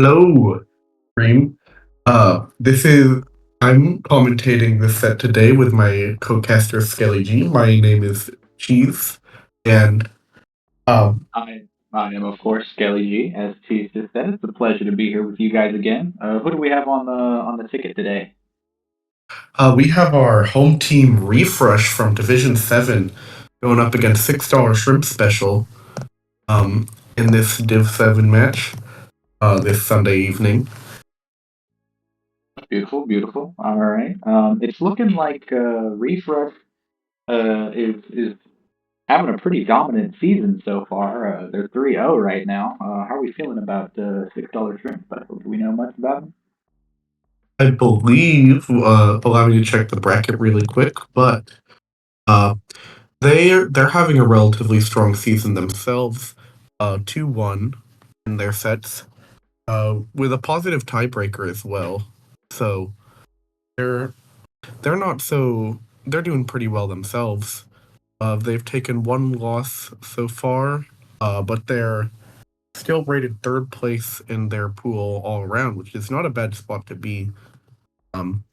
Hello, Dream. This is I'm commentating this set today with my co-caster Skelly G. My name is Cheese, and um, I am, of course, Skelly G, as Cheese just said. It's a pleasure to be here with you guys again. Who do we have on the ticket today? we have our home team ReefRush from Division 7 going up against $6 Shrimp Special in this Div 7 match this Sunday evening. Beautiful, beautiful. All right. It's looking like ReefRush is having a pretty dominant season so far. They're 3-0 right now. How are we feeling about $6 shrimp special? Do we know much about them? I believe, allow me to check the bracket really quick, but uh, they're having a relatively strong season themselves, 2-1 in their sets, with a positive tiebreaker as well. So they're they're not so they're doing pretty well themselves. They've taken one loss so far, but they're still rated third place in their pool all around, which is not a bad spot to be. Um,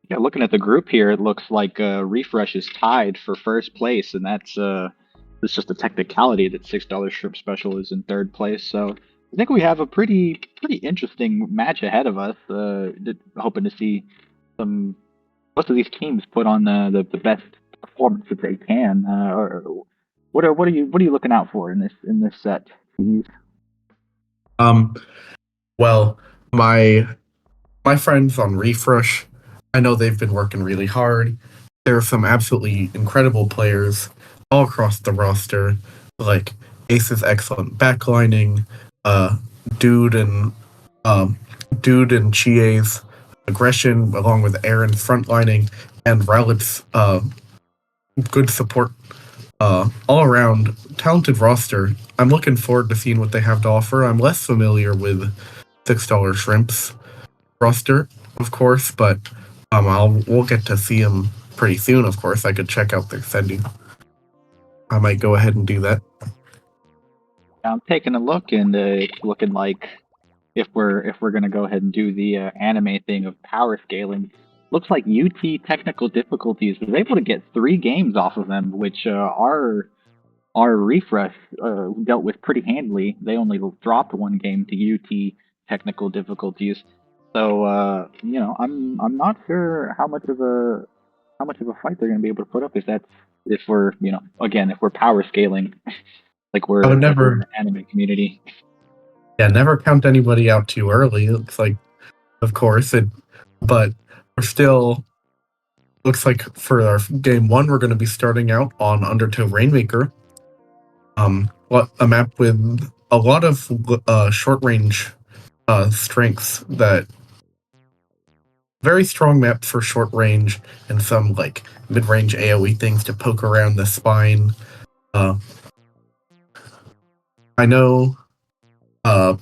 Yeah, looking at the group here, it looks like ReefRush is tied for first place, and it's just a technicality that $6 shrimp special is in third place. So I think we have a pretty interesting match ahead of us. Hoping to see some most of these teams put on the best performance that they can. Or what are you looking out for in this set? um, well, my friends on ReefRush, I know they've been working really hard. There are some absolutely incredible players all across the roster, like Ace's excellent backlining, uh, Dude and Dude and Chie's aggression, along with Aaron's frontlining, and Rowlett's good support. All around talented roster. I'm looking forward to seeing what they have to offer. I'm less familiar with $6 Shrimps roster, of course, but we'll get to see them pretty soon. Of course, I could check out their sending. I might go ahead and do that. I'm taking a look, and it's looking like if we're gonna go ahead and do the anime thing of power scaling, looks like UT Technical Difficulties was able to get 3 games off of them, which our refresh dealt with pretty handily. They only dropped 1 game to UT Technical Difficulties. So I'm not sure how much of a fight they're gonna be able to put up if we're again if we're power scaling like I would we're in never, the anime community. yeah, never count anybody out too early. It's like, of course, but we're still. Looks like for our game one, we're going to be starting out on Undertow Rainmaker. A map with a lot of short range strengths that very strong map for short range and some like mid range AoE things to poke around the spine. I know uh,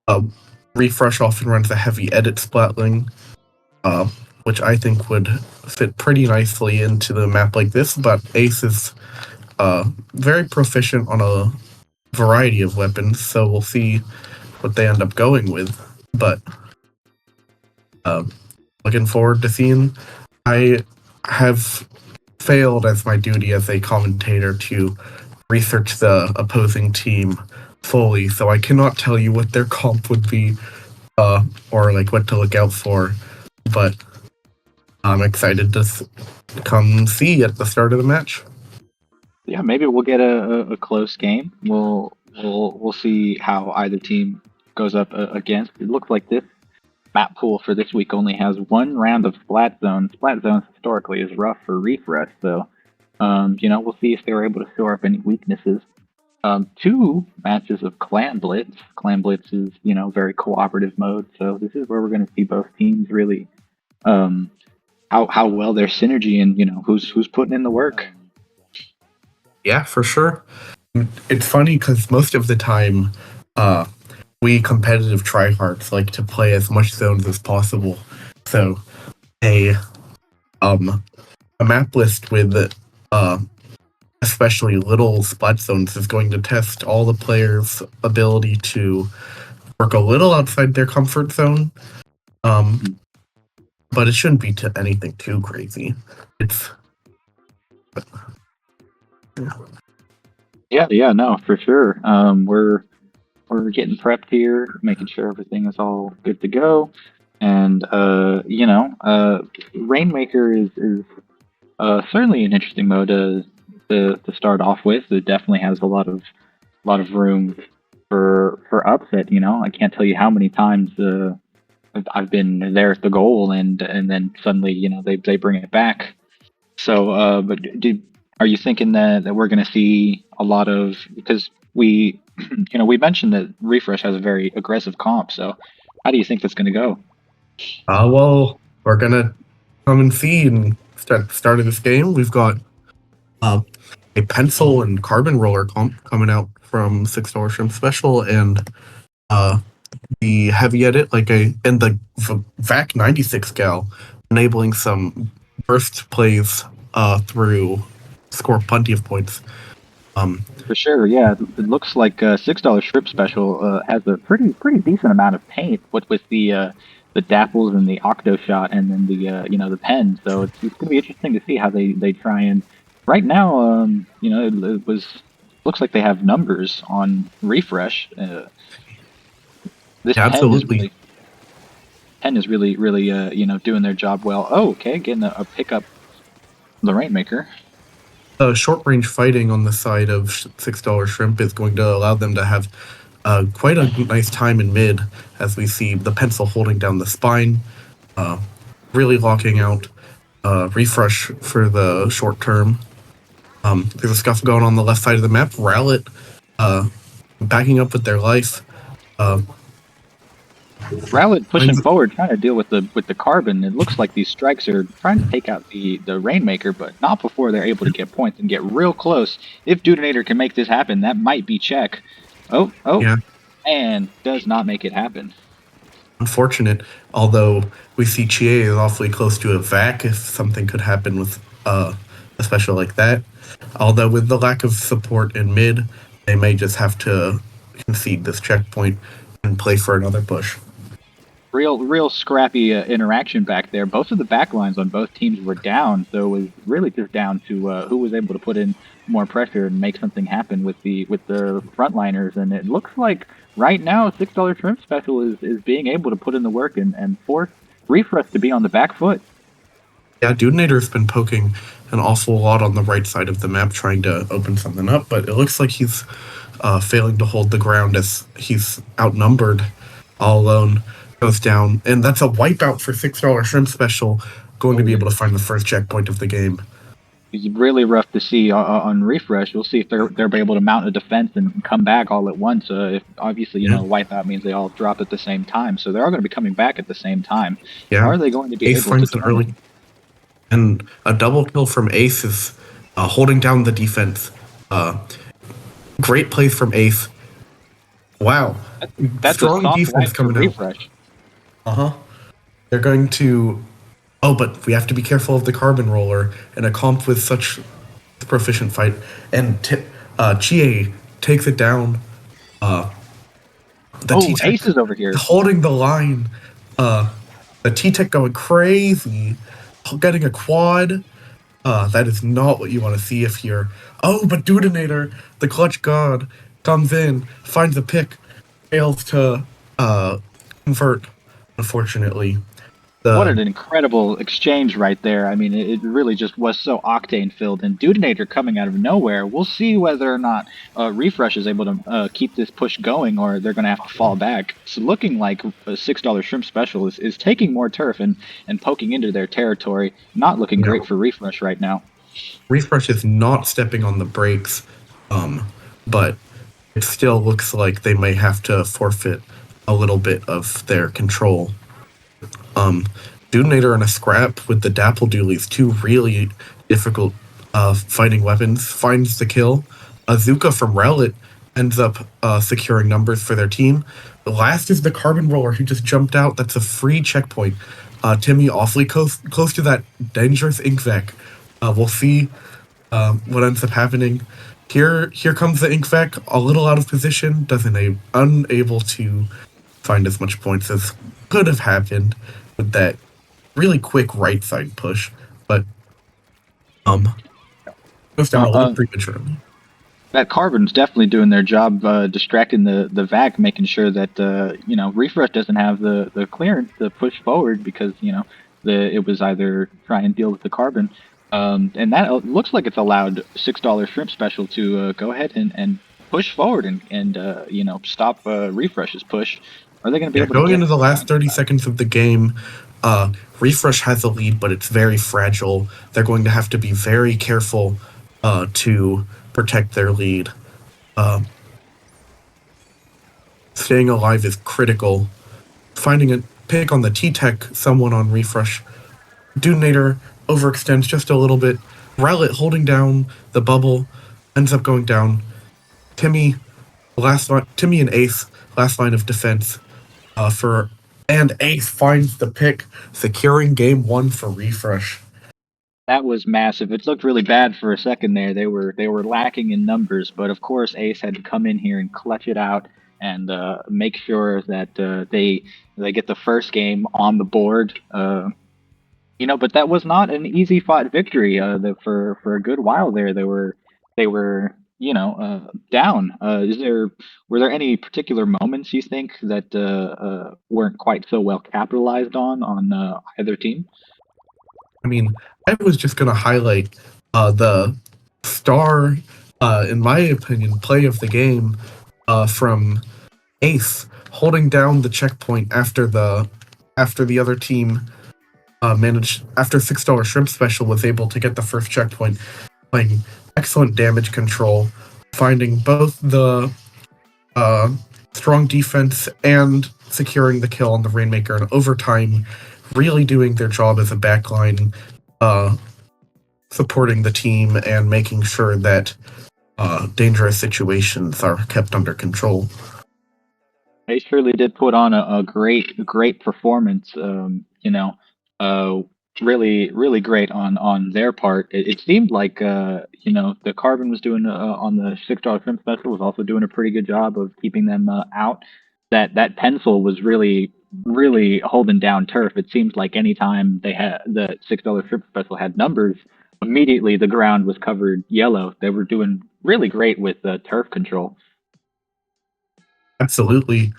uh, ReefRush often runs a heavy edit splatling, which I think would fit pretty nicely into the map like this, but Ace is very proficient on a variety of weapons, so we'll see what they end up going with. But looking forward to seeing. I have failed as my duty as a commentator to research the opposing team fully, so I cannot tell you what their comp would be, or like what to look out for. But I'm excited to come see at the start of the match. Yeah, maybe we'll get a close game. We'll see how either team goes up against. It looks like this map pool for this week only has 1 round of Splat Zone. Splat Zone historically is rough for ReefRush, so we'll see if they were able to shore up any weaknesses. 2 matches of Clan Blitz. Clan Blitz is very cooperative mode, so this is where we're going to see both teams really how well their synergy and who's putting in the work. Yeah, for sure. It's funny because most of the time, we competitive tryhards like to play as much zones as possible. So a map list with especially little spot zones, is going to test all the players' ability to work a little outside their comfort zone. But it shouldn't be anything too crazy. It's Yeah, no, for sure. We're getting prepped here, making sure everything is all good to go, and Rainmaker is certainly an interesting mode to start off with. It definitely has a lot of room for upset. I can't tell you how many times I've been there at the goal, and then suddenly they bring it back. So, but are you thinking that we're going to see a lot of, because we we mentioned that ReefRush has a very aggressive comp. So how do you think that's going to go? well, we're gonna come and see and start of this game. We've got a pencil and carbon roller comp coming out from $6 Shrimp Special, and the heavy edit, and the VAC 96 gal, enabling some burst plays through score plenty of points. For sure, yeah. It looks like $6 Shrimp Special has a pretty decent amount of paint. What with the dapples and the octo shot, and then the pen. So it's going to be interesting to see how they try and. Right now, it looks like they have numbers on refresh. This Yeah, absolutely. pen is really doing their job well. Oh, okay, getting a pickup. The Rainmaker. Short range fighting on the side of $6 Shrimp is going to allow them to have quite a nice time in mid, as we see the pencil holding down the spine, really locking out ReefRush for the short term. There's a scuffle going on the left side of the map. Rowlet backing up with their life. Rowlet pushing forward, trying to deal with the carbon. It looks like these strikes are trying to take out the Rainmaker, but not before they're able to get points and get real close. If Doubleheader can make this happen, that might be check. Oh, Yeah. And does not make it happen. Unfortunate, although we see Chie is awfully close to a VAC if something could happen with a special like that. Although with the lack of support in mid, they may just have to concede this checkpoint and play for another push. Real scrappy interaction back there. Both of the backlines on both teams were down, so it was really just down to who was able to put in more pressure and make something happen with the frontliners. And it looks like right now $6 Shrimp Special is being able to put in the work and force ReefRush to be on the back foot. Yeah, Doubleheader's been poking an awful lot on the right side of the map, trying to open something up, but it looks like he's failing to hold the ground as he's outnumbered all alone. Goes down, and that's a wipeout for $6 Shrimp Special, going to be able to find the first checkpoint of the game. It's really rough to see on ReefRush. We'll see if they're able to mount a defense and come back all at once. If obviously wipeout means they all drop at the same time, so they're all going to be coming back at the same time. Yeah. How are they going to be Ace able finds to an early, and a double kill from Ace is holding down the defense. Great plays from Ace. Wow, that's strong defense coming out. ReefRush. They're going to. Oh, but we have to be careful of the carbon roller in a comp with such proficient fight. And Chie takes it down. Ace is over here holding the line. The T-Tech going crazy, getting a quad. That is not what you want to see if you're. Oh, but Doubleheader, the clutch god, comes in, finds a pick, fails to convert. Unfortunately, what an incredible exchange right there. I mean, it really just was so octane filled. And Doubleheader coming out of nowhere. We'll see whether or not ReefRush is able to keep this push going, or they're going to have to fall back. It's looking like a $6 Shrimp Special is taking more turf and poking into their territory. Not looking great for ReefRush right now. ReefRush is not stepping on the brakes, but it still looks like they may have to forfeit a little bit of their control. Doubleheader in a scrap with the Dapple Doolies, two really difficult fighting weapons, finds the kill. Azuka from Rowlet ends up securing numbers for their team. The last is the Carbon Roller, who just jumped out. That's a free checkpoint. Timmy awfully close to that dangerous Inkvac. We'll see what ends up happening here comes the Inkvac, a little out of position, unable to find as much points as could have happened with that really quick right side push, but goes down a little prematurely. That Carbon's definitely doing their job, distracting the VAC, making sure that ReefRush doesn't have the clearance to push forward because it was either try and deal with the Carbon, and that looks like it's allowed $6 shrimp special to go ahead and push forward and stop ReefRush's push. Are they going to be able to going get into the last 30 seconds of the game? ReefRush has a lead, but it's very fragile. They're going to have to be very careful to protect their lead. Staying alive is critical. Finding a pick on the T-Tech, someone on ReefRush. Detonator overextends just a little bit. Rowlet holding down the bubble ends up going down. Timmy and Ace, last line of defense and Ace finds the pick, securing game 1 for ReefRush. That was massive. It looked really bad for a second there. They were lacking in numbers, but of course Ace had to come in here and clutch it out and make sure that they get the first game on the board. But that was not an easy fought victory. For a good while there, they were down. Were there any particular moments you think that weren't quite so well capitalized on either team? I mean, I was just going to highlight the star, in my opinion, play of the game from Ace holding down the checkpoint after the other team managed, after $6 shrimp special was able to get the first checkpoint, playing excellent damage control, finding both the strong defense and securing the kill on the Rainmaker in overtime, really doing their job as a backline, supporting the team and making sure that dangerous situations are kept under control. They surely did put on a great performance. Really, really great on their part. It seemed like the Carbon was doing on the $6 shrimp special was also doing a pretty good job of keeping them out. That pencil was really holding down turf. It seemed like anytime they had the $6 shrimp special had numbers, immediately the ground was covered yellow. They were doing really great with turf control. Absolutely.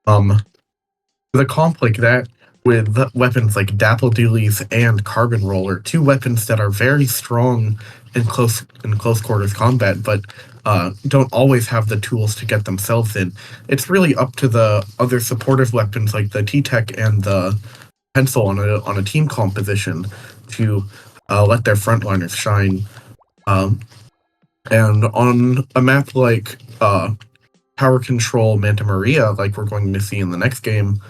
The comp like that with weapons like Dapple Doolies and Carbon Roller, two weapons that are very strong in close quarters combat, but don't always have the tools to get themselves in. It's really up to the other supportive weapons like the T-Tech and the Pencil on a team composition to let their frontliners shine. And on a map like Power Control Manta Maria, like we're going to see in the next game,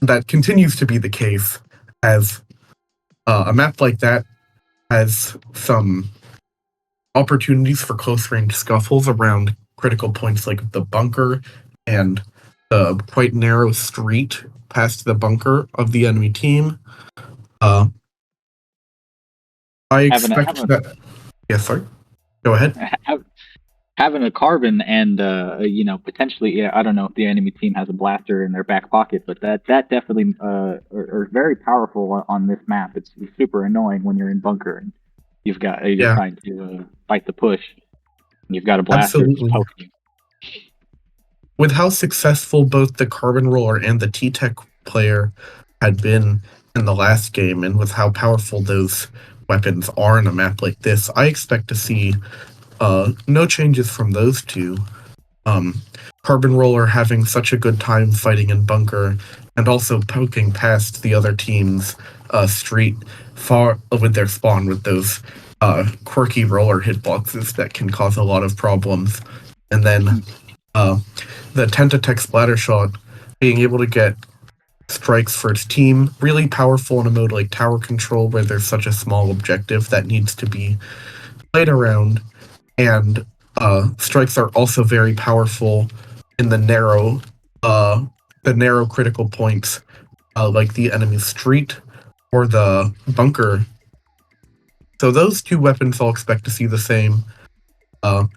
that continues to be the case, as a map like that has some opportunities for close range scuffles around critical points like the bunker and the quite narrow street past the bunker of the enemy team. I expect that. Yes, sorry. Go ahead. Having a Carbon and potentially, I don't know if the enemy team has a blaster in their back pocket, but that definitely are very powerful on this map. It's super annoying when you're in bunker and you're trying to fight the push. And you've got a blaster. Absolutely. With how successful both the Carbon Roller and the T-Tech player had been in the last game, and with how powerful those weapons are in a map like this, I expect to see no changes from those two. Carbon Roller having such a good time fighting in bunker and also poking past the other team's street far with their spawn with those quirky roller hitboxes that can cause a lot of problems. And then the Tentatek splatter shot being able to get strikes for its team, really powerful in a mode like tower control where there's such a small objective that needs to be played around. And strikes are also very powerful in the narrow critical points, like the enemy street, or the bunker. So those two weapons I'll expect to see the same. I'll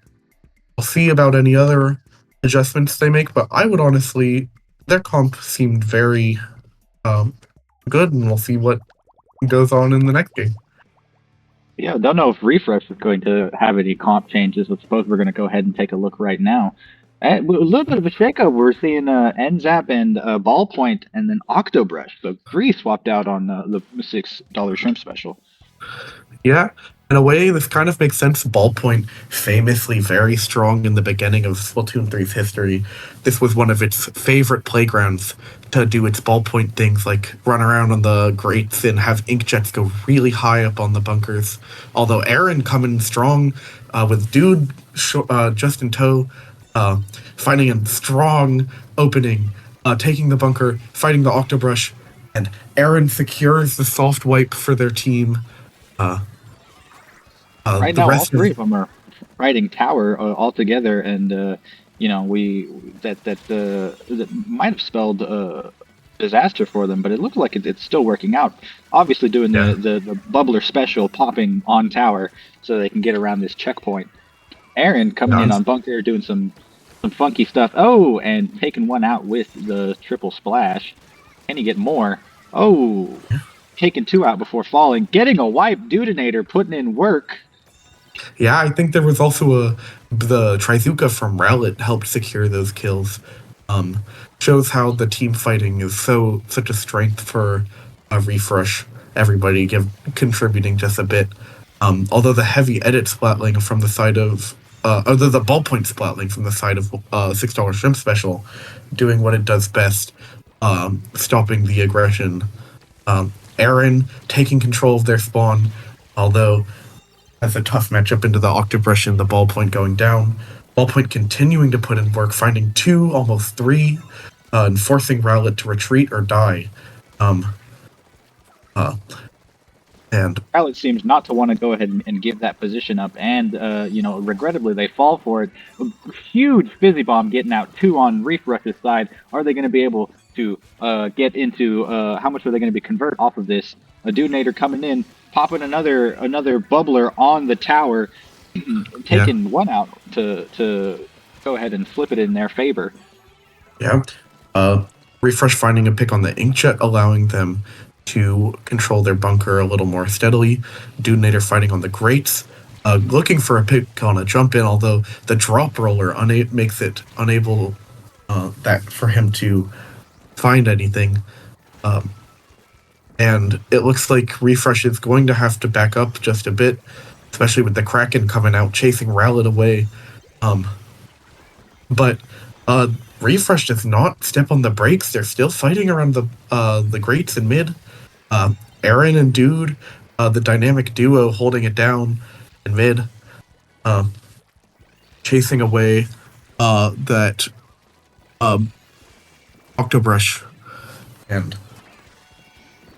see about any other adjustments they make, but I would honestly, their comp seemed very good, and we'll see what goes on in the next game. Yeah, don't know if ReefRush is going to have any comp changes. I suppose we're going to go ahead and take a look right now. A little bit of a shakeup. We're seeing NZAP and Ballpoint, and then Octobrush. So 3 swapped out on the $6 shrimp special. Yeah, in a way, this kind of makes sense. Ballpoint, famously very strong in the beginning of Splatoon 3's history. This was one of its favorite playgrounds to do its ballpoint things, like run around on the grates and have inkjets go really high up on the bunkers. Although Aaron coming strong with Dude just in tow, finding a strong opening, taking the bunker, fighting the Octobrush, and Aaron secures the soft wipe for their team. Right The now, all rest three of of them are riding tower all together, and that might have spelled disaster for them, but it looks like it's still working out. Obviously, doing yeah, the bubbler special, popping on tower so they can get around this checkpoint. Aaron coming yeah, in on bunker, doing some funky stuff. Oh, and taking one out with the triple splash. Can he get more? Oh, taking 2 out before falling, getting a wipe. Dudinator putting in work. yeah. I think there was also the Trizuka from Rowlet helped secure those kills. Shows how the team fighting is such a strength for a refresh. Everybody contributing just a bit. Although the heavy edit splatling from the side of although the ballpoint splatling from the side of $6 shrimp special, doing what it does best, stopping the aggression. Aaron taking control of their spawn, although as a tough matchup into the Octobrush and the ballpoint going down. Ballpoint continuing to put in work, finding 2, almost 3, and forcing Rowlet to retreat or die. Um, and Alex seems not to want to go ahead and give that position up, and regrettably they fall for it. A huge fizzy bomb getting out 2 on ReefRush's side. Are they going to be able to get into how much are they going to be convert off of this? A Dudinator coming in, popping another bubbler on the tower, taking one out to go ahead and flip it in their favor. yeah, Refresh finding a pick on the inkjet, allowing them to control their bunker a little more steadily. Dudinator fighting on the grates, looking for a pick on a jump in, although the drop roller makes it unable that for him to find anything. And it looks like Refresh is going to have to back up just a bit, especially with the Kraken coming out chasing Rowlet away. But Refresh does not step on the brakes. They're still fighting around the grates in mid. Aaron and Dude, the dynamic duo, holding it down in mid, chasing away that Octobrush. And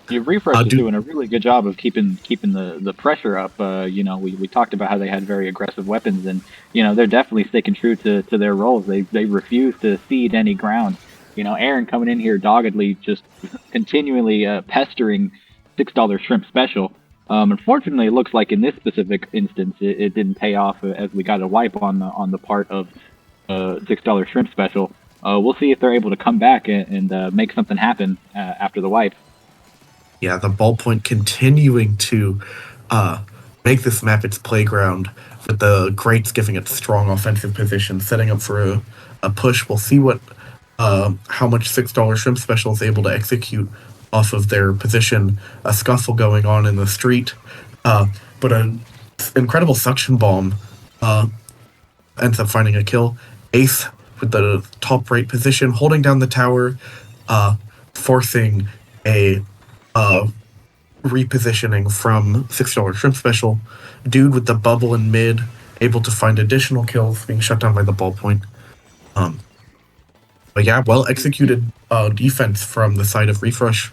ReefRush is doing a really good job of keeping the pressure up. We talked about how they had very aggressive weapons, and they're definitely sticking true to their roles. They refuse to cede any ground. Aaron coming in here doggedly, just continually pestering $6 shrimp special. Unfortunately, it looks like in this specific instance, it didn't pay off as we got a wipe on the part of $6 shrimp special. We'll see if they're able to come back and make something happen after the wipe. Yeah, the ballpoint continuing to make this map its playground, with the grates giving it strong offensive position, setting up for a push. We'll see what how much $6 shrimp special is able to execute off of their position. A scuffle going on in the street, but an incredible suction bomb ends up finding a kill. Ace with the top right position, holding down the tower, forcing a repositioning from $6 shrimp special. Dude with the bubble in mid, able to find additional kills, being shut down by the ballpoint. But yeah, well executed defense from the side of ReefRush.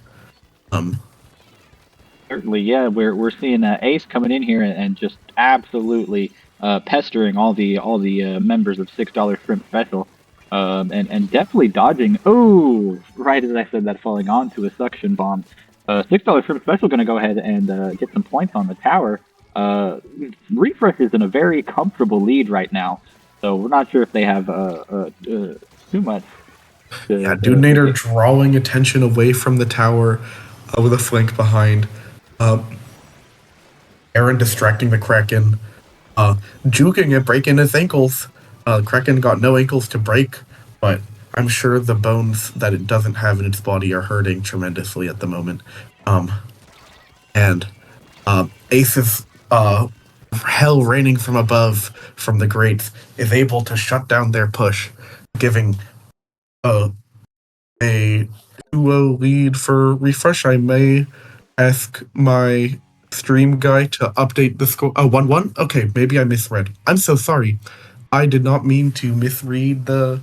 Certainly, yeah. We're seeing Ace coming in here and just absolutely pestering all the members of $6 shrimp special, and definitely dodging. Oh, right as I said that, falling onto a suction bomb. $6 shrimp special going to go ahead and get some points on the tower. ReefRush is in a very comfortable lead right now, so we're not sure if they have too much. Yeah, Dudenator drawing attention away from the tower with a flank behind. Aaron distracting the Kraken. Juking it, breaking his ankles. Kraken got no ankles to break, but I'm sure the bones that it doesn't have in its body are hurting tremendously at the moment. And Ace's hell raining from above from the grates is able to shut down their push, giving a 2-0 lead for ReefRush. I may ask my stream guy to update the score. Oh, 1-1? Okay, maybe I misread. I'm so sorry. I did not mean to misread the...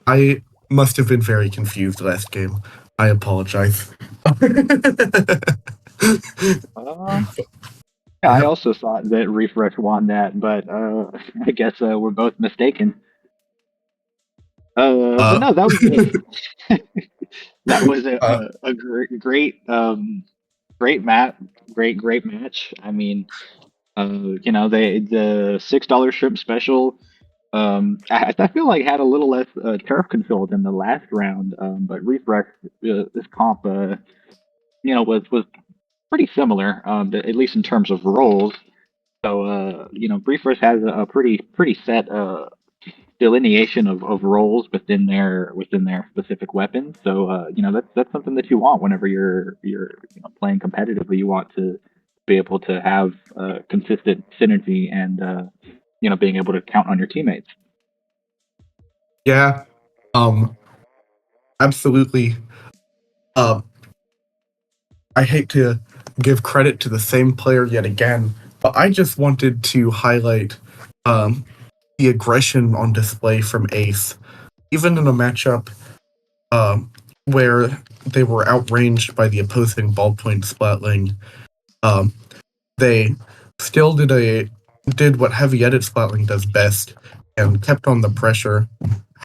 I must have been very confused last game. I apologize. Yeah, I also thought that ReefRush won that, but I guess we're both mistaken. But no, that was that was a great great match. I mean, you know, the $6 shrimp special. I feel like had a little less turf control than the last round, but ReefRush this comp, you know, was pretty similar, at least in terms of roles. So, you know, ReefRush has a pretty set delineation of roles within their specific weapons. So you know that's something that you want whenever you're you know, playing competitively. You want to be able to have consistent synergy and you know being able to count on your teammates. Yeah, absolutely. I hate to give credit to the same player yet again, but I just wanted to highlight the aggression on display from Ace, even in a matchup where they were outranged by the opposing ballpoint splatling. They still did what heavy edit splatling does best and kept on the pressure.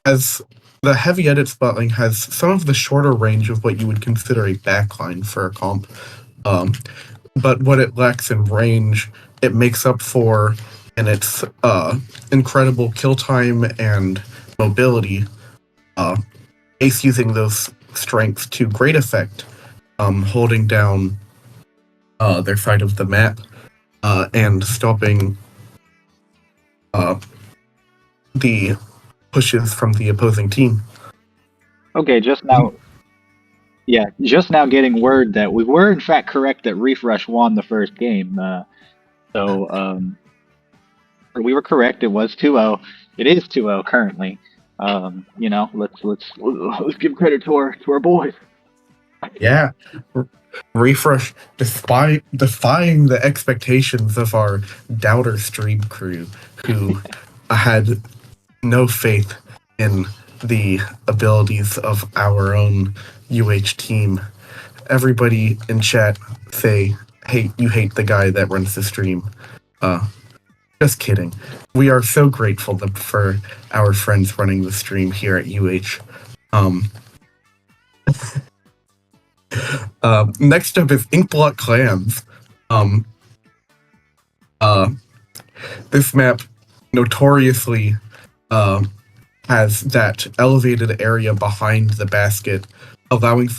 As the heavy edit splatling has some of the shorter range of what you would consider a backline for a comp, but what it lacks in range, it makes up for in its incredible kill time and mobility. Ace using those strengths to great effect, holding down their side of the map and stopping the pushes from the opposing team. Okay, just now. Yeah, just now getting word that we were in fact correct that ReefRush won the first game. So we were correct. It was 2-0. It is 2-0 currently. You know, let's give credit to our boys. Yeah, ReefRush, despite defying the expectations of our doubter stream crew, who had no faith in the abilities of our own UH team. Everybody in chat say, "Hey, you hate the guy that runs the stream." Just kidding. We are so grateful for our friends running the stream here at UH. Next up is Inkblot Clans. This map notoriously has that elevated area behind the basket, allowing.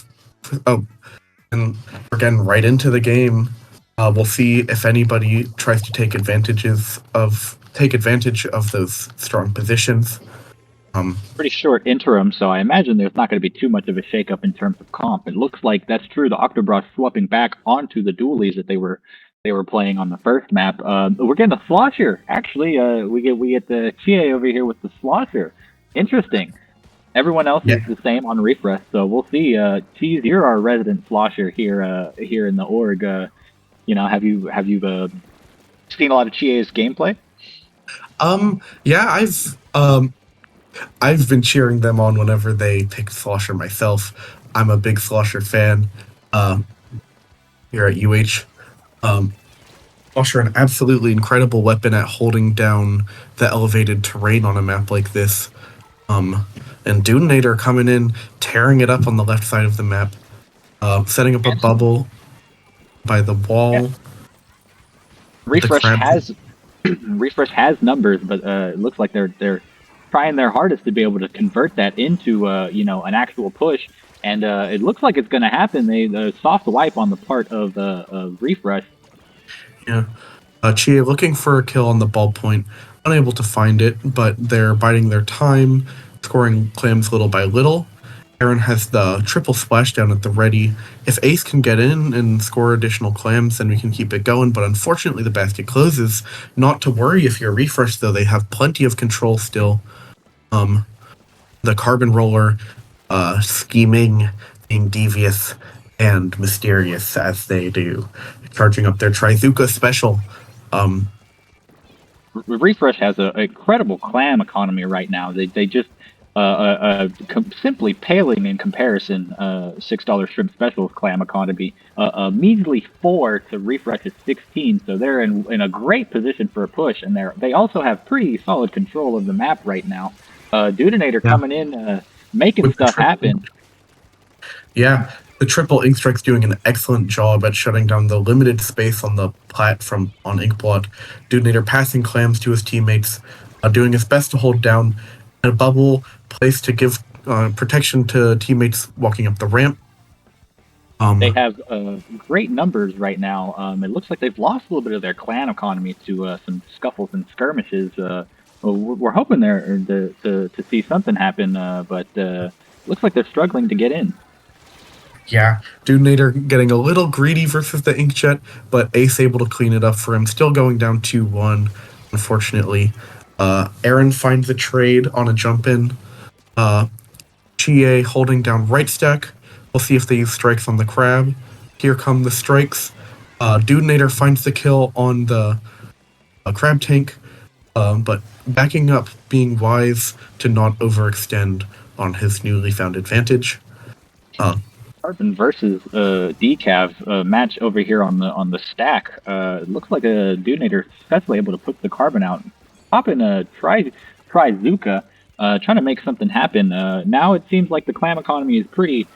And we're getting right into the game. We'll see if anybody tries to take advantage of those strong positions. Pretty short interim, so I imagine there's not going to be too much of a shakeup in terms of comp. It looks like that's true. The Octobroth swapping back onto the dualies that they were playing on the first map. We're getting a slosher. Actually, we get the CCA over here with the slosher. Interesting. Everyone else is the same on ReefRush, so we'll see. Cheese, you're our resident slosher here in the org. You know, have you seen a lot of CCA's gameplay? Yeah, I've been cheering them on whenever they pick Slosher myself. I'm a big Slosher fan here at UH. Slosher, an absolutely incredible weapon at holding down the elevated terrain on a map like this. And Dudenator coming in, tearing it up on the left side of the map. setting up a bubble by the wall. The ReefRush crab. has ReefRush has numbers, but it looks like they're trying their hardest to be able to convert that into an actual push, and it looks like it's going to happen. They soft wipe on the part of ReefRush. Yeah. Chia looking for a kill on the ballpoint, unable to find it, but they're biding their time, scoring clams little by little. Aaron has the triple splashdown at the ready. If Ace can get in and score additional clams, then we can keep it going. But unfortunately, the basket closes. Not to worry if you're ReefRush, though. They have plenty of control still. The carbon roller scheming, being devious, and mysterious as they do, charging up their Trizuka special. ReefRush has an incredible clam economy right now. They just simply paling in comparison. $6 shrimp specials clam economy, a measly 4 to ReefRush's 16. So they're in a great position for a push, and they also have pretty solid control of the map right now. Dudinator coming in, making With stuff happen. Yeah, the triple ink strike's doing an excellent job at shutting down the limited space on the plat on Inkblot. Dudinator passing clams to his teammates, doing his best to hold down a bubble placed to give protection to teammates walking up the ramp. They have great numbers right now. It looks like they've lost a little bit of their clan economy to some scuffles and skirmishes. We're hoping there to see something happen, but looks like they're struggling to get in. Yeah, Dudinator getting a little greedy versus the Inkjet, but Ace able to clean it up for him. Still going down 2-1, unfortunately. Aaron finds a trade on a jump in. Chie holding down right stack. We'll see if they use strikes on the crab. Here come the strikes. Dudinator finds the kill on the crab tank, but backing up, being wise to not overextend on his newly found advantage. Carbon versus Decav match over here on the stack. It looks like a Dudinator successfully able to put the carbon out. Pop in a Trizuka, trying to make something happen. Now it seems like the clam economy is pretty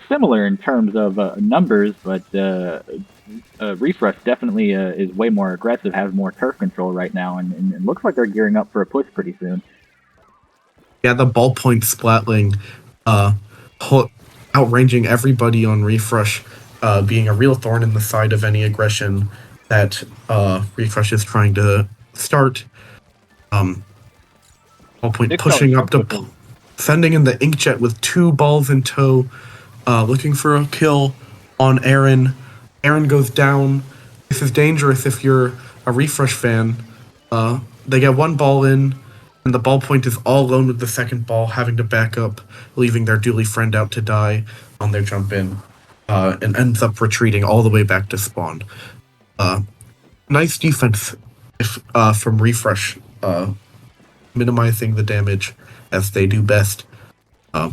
similar in terms of numbers, but ReefRush definitely is way more aggressive, has more turf control right now, and it looks like they're gearing up for a push pretty soon. Yeah, the ballpoint splatling, outranging everybody on ReefRush, being a real thorn in the side of any aggression that ReefRush is trying to start. Ballpoint pushing up to sending in the Inkjet with 2 balls in tow, looking for a kill on Aaron. Aaron goes down. This is dangerous if you're a ReefRush fan. They get 1 ball in, and the ballpoint is all alone with the second ball, having to back up, leaving their Dooley friend out to die on their jump in, and ends up retreating all the way back to spawn. Nice defense from ReefRush, minimizing the damage as they do best. As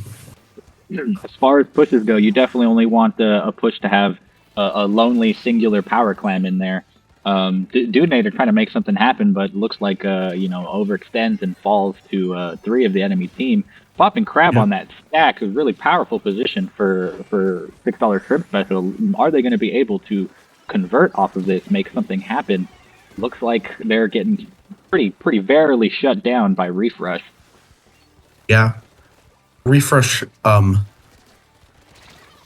far as pushes go, you definitely only want a push to have a lonely singular power clam in there. Dudinator trying to make something happen, but looks like overextends and falls to 3 of the enemy team. Popping crab on that stack is a really powerful position for $6 shrimp special. Are they going to be able to convert off of this, make something happen? Looks like they're getting pretty verily shut down by ReefRush. Yeah, ReefRush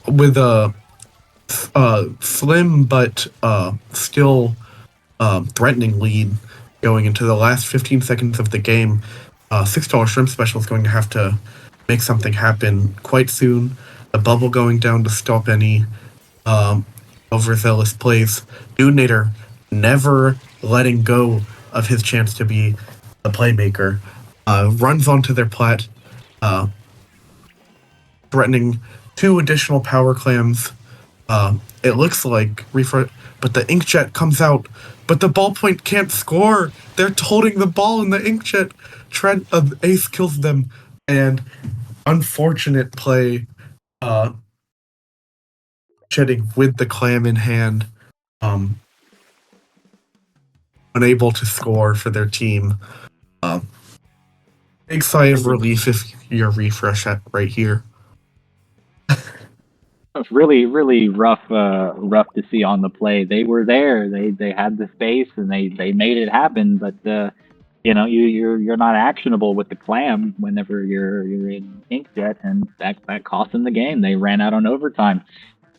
with a slim but still threatening lead going into the last 15 seconds of the game. $6 shrimp special is going to have to make something happen quite soon. A bubble going down to stop any overzealous plays. Dudinator never letting go of his chance to be the playmaker. Runs onto their plat, threatening 2 additional power clams. It looks like ReefRush, but the Inkjet comes out, but the ballpoint can't score. They're holding the ball in the Inkjet. Ace kills them, and unfortunate play, shedding with the clam in hand, unable to score for their team. Big sigh of relief if you're ReefRush right here. really rough to see on the play. They were there. They had the space and they made it happen. But you're not actionable with the clam whenever you're in inkjet, and that cost them the game. They ran out on overtime.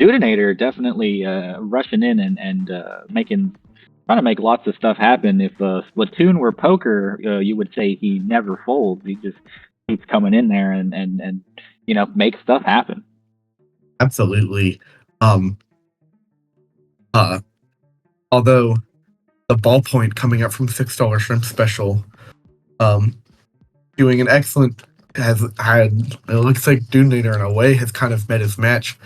Dudinator definitely rushing in and trying to make lots of stuff happen. If Splatoon were poker, you would say he never folds. He just keeps coming in there and make stuff happen. Absolutely. Um, Although the ballpoint coming up from $6 shrimp special, doing an excellent has had. It looks like Doonator in a way has kind of met his match,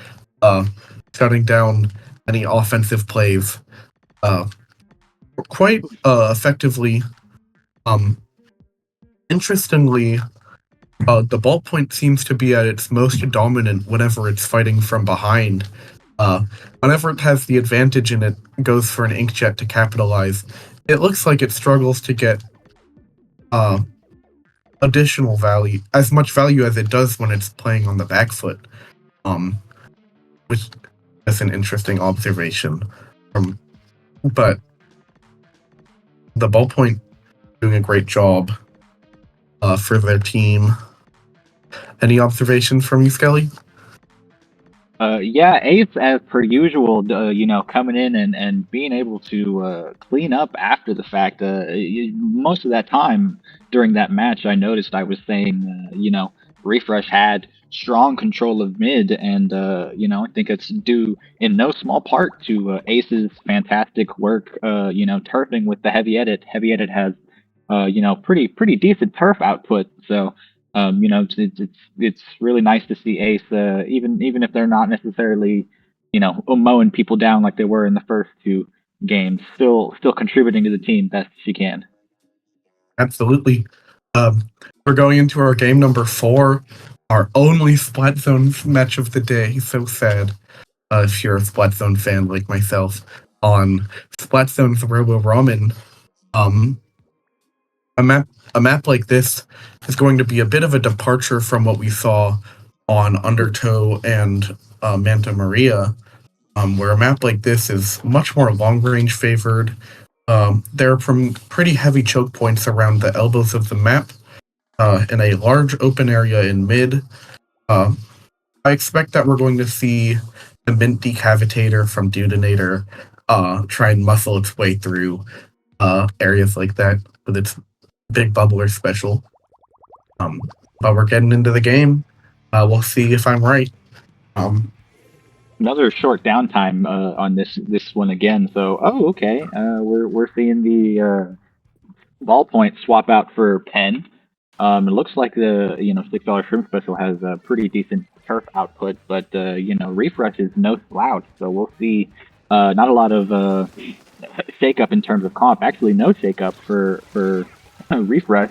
shutting down any offensive plays, quite effectively. Interestingly, the ballpoint seems to be at its most dominant whenever it's fighting from behind. Whenever it has the advantage and it goes for an inkjet to capitalize, it looks like it struggles to get additional value, as much value as it does when it's playing on the back foot, which is an interesting observation. But the ballpoint doing a great job for their team. Any observations from you, Skelly? Yeah, Ace, as per usual, coming in and being able to clean up after the fact. Most of that time during that match, I noticed I was saying, ReefRush had strong control of mid, and I think it's due in no small part to Ace's fantastic work. Turfing with the heavy edit. Heavy edit has, pretty decent turf output. So it's really nice to see Ace, even if they're not necessarily, mowing people down like they were in the first two games, still contributing to the team best she can. Absolutely. We're going into our game number 4, our only Splat Zone match of the day. So sad. If you're a Splat Zone fan like myself, on Splat Zone's Robo Ramen, a map like this is going to be a bit of a departure from what we saw on Undertow and Manta Maria, where a map like this is much more long-range favored. There are pretty heavy choke points around the elbows of the map, in a large open area in mid. I expect that we're going to see the Mint Decavitator from Dudinator try and muscle its way through areas like that with its big bubbler special. But we're getting into the game. We'll see if I'm right. Another short downtime on this one again. So, okay, we're seeing the ballpoint swap out for pen. It looks like the $6 shrimp special has a pretty decent turf output, but ReefRush is no slouch. So we'll see. Not a lot of shake-up in terms of comp. Actually, no shake-up for ReefRush.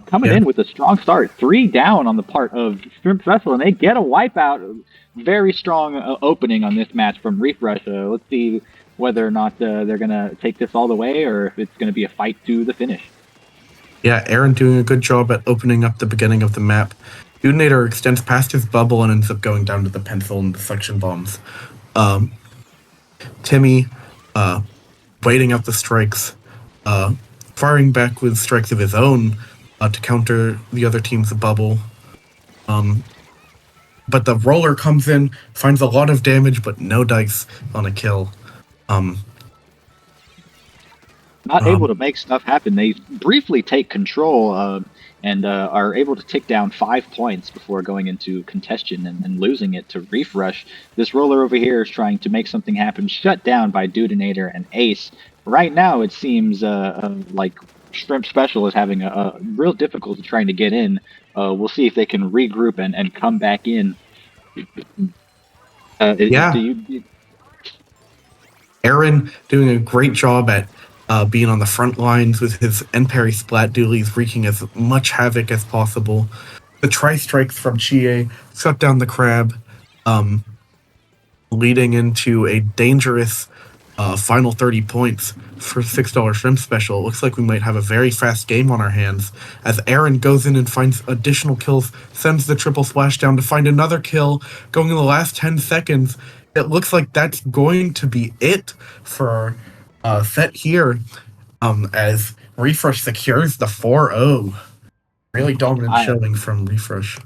Coming in with a strong start, 3 down on the part of Shrimp Vessel, and they get a wipeout. Very strong opening on this match from ReefRush. Let's see whether or not they're going to take this all the way, or if it's going to be a fight to the finish. Yeah, Aaron doing a good job at opening up the beginning of the map. Dudinator extends past his bubble and ends up going down to the pencil and the suction bombs. Timmy waiting out the strikes, firing back with strikes of his own to counter the other team's bubble. But the roller comes in, finds a lot of damage, but no dice on a kill. Not able to make stuff happen. They briefly take control and are able to tick down 5 points before going into contention and losing it to ReefRush. This roller over here is trying to make something happen, shut down by Dudinator and Ace. Right now, it seems like Shrimp Special is having a real difficulty trying to get in. We'll see if they can regroup and come back in. Aaron doing a great job at being on the front lines with his N-Parry Splat Doolies, wreaking as much havoc as possible. The tri-strikes from Chie shut down the crab, leading into a dangerous final 30 points for $6 shrimp special. It looks like we might have a very fast game on our hands as Aaron goes in and finds additional kills, sends the triple splash down to find another kill, going in the last 10 seconds. It looks like that's going to be it for set here, as ReefRush secures the 4-0. Really dominant showing from ReefRush.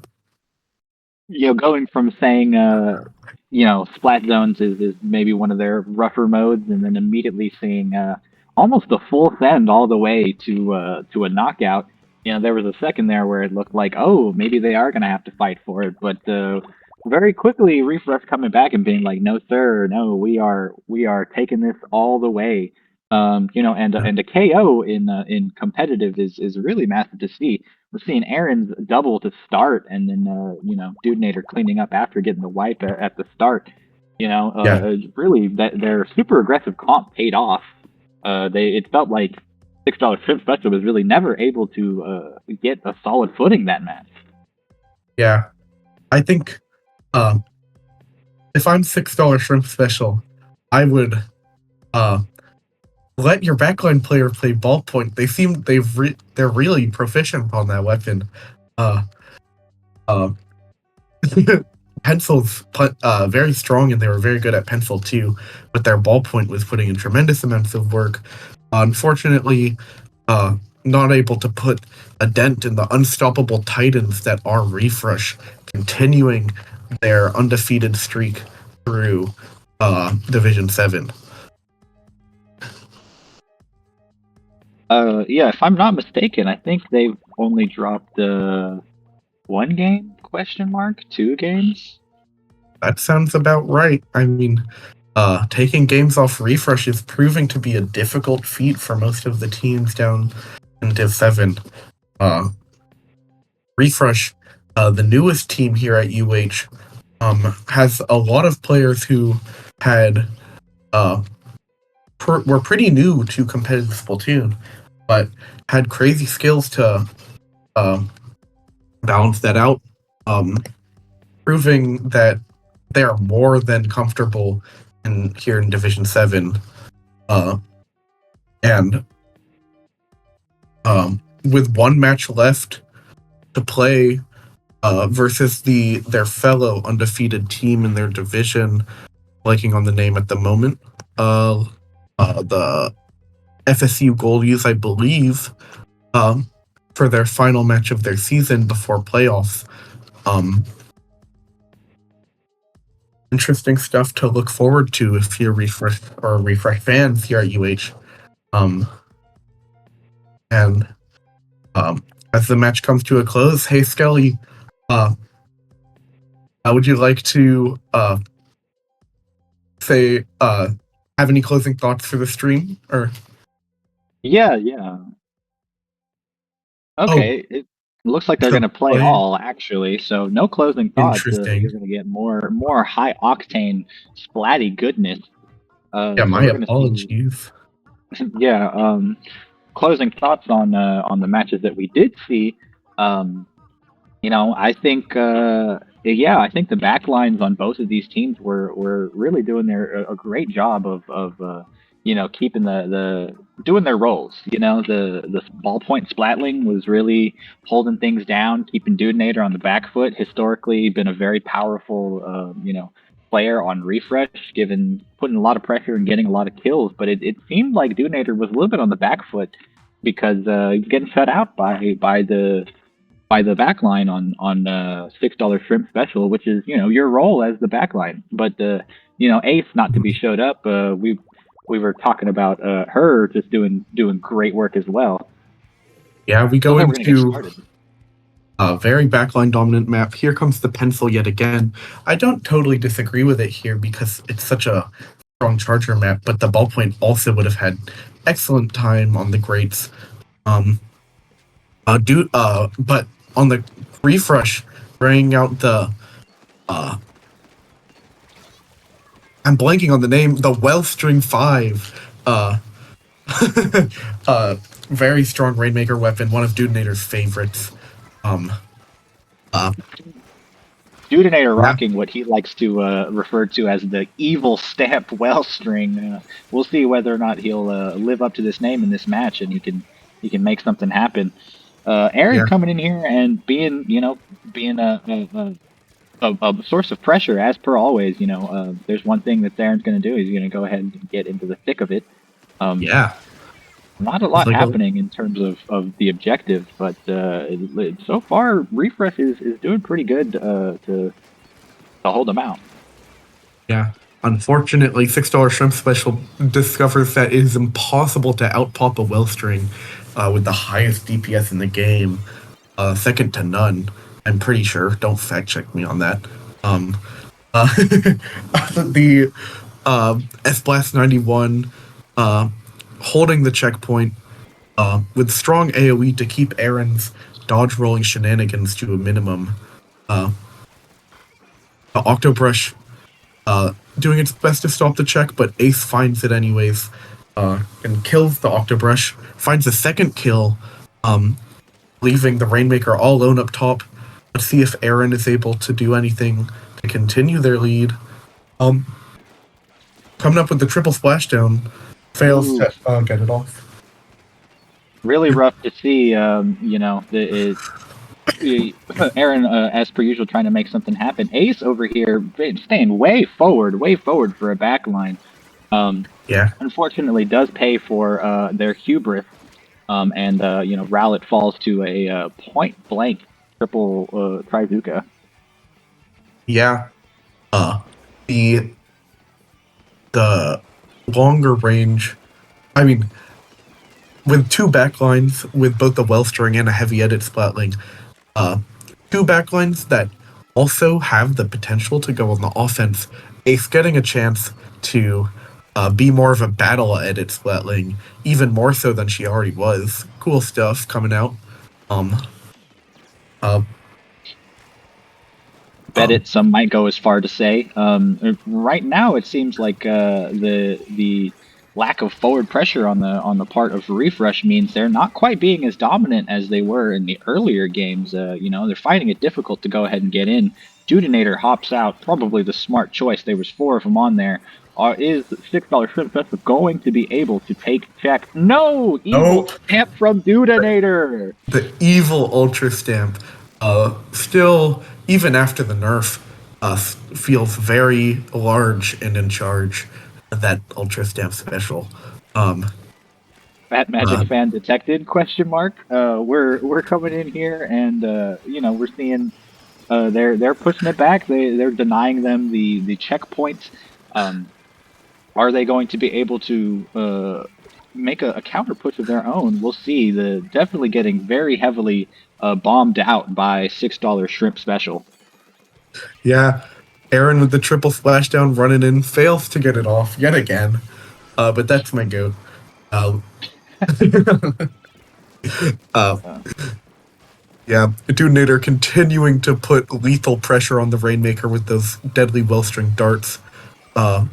Going from saying, splat zones is maybe one of their rougher modes, and then immediately seeing almost a full send all the way to a knockout. There was a second there where it looked like, oh, maybe they are going to have to fight for it, but very quickly, ReefRush coming back and being like, no, sir, no, we are taking this all the way. And a KO in competitive is really massive to see. We're seeing Aaron's double to start, and then Dudenator cleaning up after getting the wipe at the start. Really that their super aggressive comp paid off. It felt like $6 shrimp special was really never able to get a solid footing that match. Yeah, I think if I'm $6 shrimp special, I would let your backline player play ballpoint. They're really proficient on that weapon. Pencil's very strong, and they were very good at pencil too, but their ballpoint was putting in tremendous amounts of work. Unfortunately, not able to put a dent in the unstoppable titans that are ReefRush, continuing their undefeated streak through Division 7. If I'm not mistaken, I think they've only dropped one game, ? 2 games? That sounds about right. I mean, taking games off ReefRush is proving to be a difficult feat for most of the teams down in Div 7. ReefRush, the newest team here at UH, has a lot of players who had were pretty new to competitive Splatoon, but had crazy skills to balance that out, proving that they are more than comfortable here in Division 7. And with one match left to play versus their fellow undefeated team in their division, blanking on the name at the moment, the FSU Goalies, I believe, for their final match of their season before playoffs. Interesting stuff to look forward to if you're ReefRush fans here at UH. And as the match comes to a close, hey Skelly, would you like to say have any closing thoughts for the stream? Or yeah. Okay, it looks like they're going to play all, actually, so no closing thoughts. You're going to get more high octane splatty goodness. My apologies. Closing thoughts on the matches that we did see. I think I think the backlines on both of these teams were really doing a great job of keeping doing their roles. The ballpoint splatling was really holding things down, keeping Dudenator on the back foot. Historically, been a very powerful player on ReefRush, putting a lot of pressure and getting a lot of kills. But it seemed like Dudenator was a little bit on the back foot because he was getting shut out by the backline on $6 shrimp special, which is your role as the backline. But Ace not to be showed up. We were talking about her just doing great work as well. Yeah, we go into a very backline dominant map. Here comes the pencil yet again. I don't totally disagree with it here because it's such a strong charger map, but the ballpoint also would have had excellent time on the grates. But on the ReefRush, bringing out the I'm blanking on the name, the Wellstring 5. Very strong Rainmaker weapon, one of Dudenator's favorites. Dudinator Yeah. rocking what he likes to refer to as the evil stamp wellstring. We'll see whether or not he'll live up to this name in this match, and he can make something happen. Aaron Yeah. coming in here and being a source of pressure as per always. There's one thing that Aaron's going to do. He's going to go ahead and get into the thick of it. Yeah. Not a It's lot like happening in terms of the objective, but so far ReefRush is doing pretty good to hold them out. yeah. Unfortunately, $6 shrimp special discovers that it is impossible to outpop a wellstring with the highest DPS in the game, second to none. I'm pretty sure. Don't fact check me on that. Uh, the S Blast 91 holding the checkpoint with strong AoE to keep Aaron's dodge rolling shenanigans to a minimum. The Octobrush doing its best to stop the check, but Ace finds it anyways and kills the Octobrush. Finds a second kill, leaving the Rainmaker all alone up top. Let's see if Aaron is able to do anything to continue their lead. Coming up with the triple splashdown, fails Ooh, to get it off. really rough to see. Aaron, as per usual, trying to make something happen. Ace over here staying way forward for a back line. Yeah, Unfortunately, does pay for their hubris. And Rowlet falls to a point blank triple Trizuka. yeah. The the longer range. I mean, with two backlines, with both the Wellstring and a heavy edit Splatling, two backlines that also have the potential to go on the offense. Ace getting a chance to be more of a battle edit Splatling, even more so than she already was. Cool stuff coming out. Uh, Bet it. Some might go as far to say. Right now, it seems like the lack of forward pressure on the part of ReefRush means they're not quite being as dominant as they were in the earlier games. They're finding it difficult to go ahead and get in. Dudinator hops out, probably the smart choice. There was 4 of them on there. Is $6 Shrimp Festival going to be able to take check? No! Evil nope. stamp from Dudinator! The evil Ultra Stamp, still, even after the nerf, feels very large and in charge. That Ultra Stamp special. Fat Magic Uh, fan detected? Question mark. We're coming in here and we're seeing they're pushing it back. They're denying them the checkpoint. Are they going to be able to make a counter push of their own? We'll see. The definitely getting very heavily bombed out by $6 shrimp special. yeah, Aaron with the triple splashdown running in fails to get it off yet again. But that's my goat. Uh, uh, Uh, yeah, Detonator continuing to put lethal pressure on the Rainmaker with those deadly Wellstring darts. And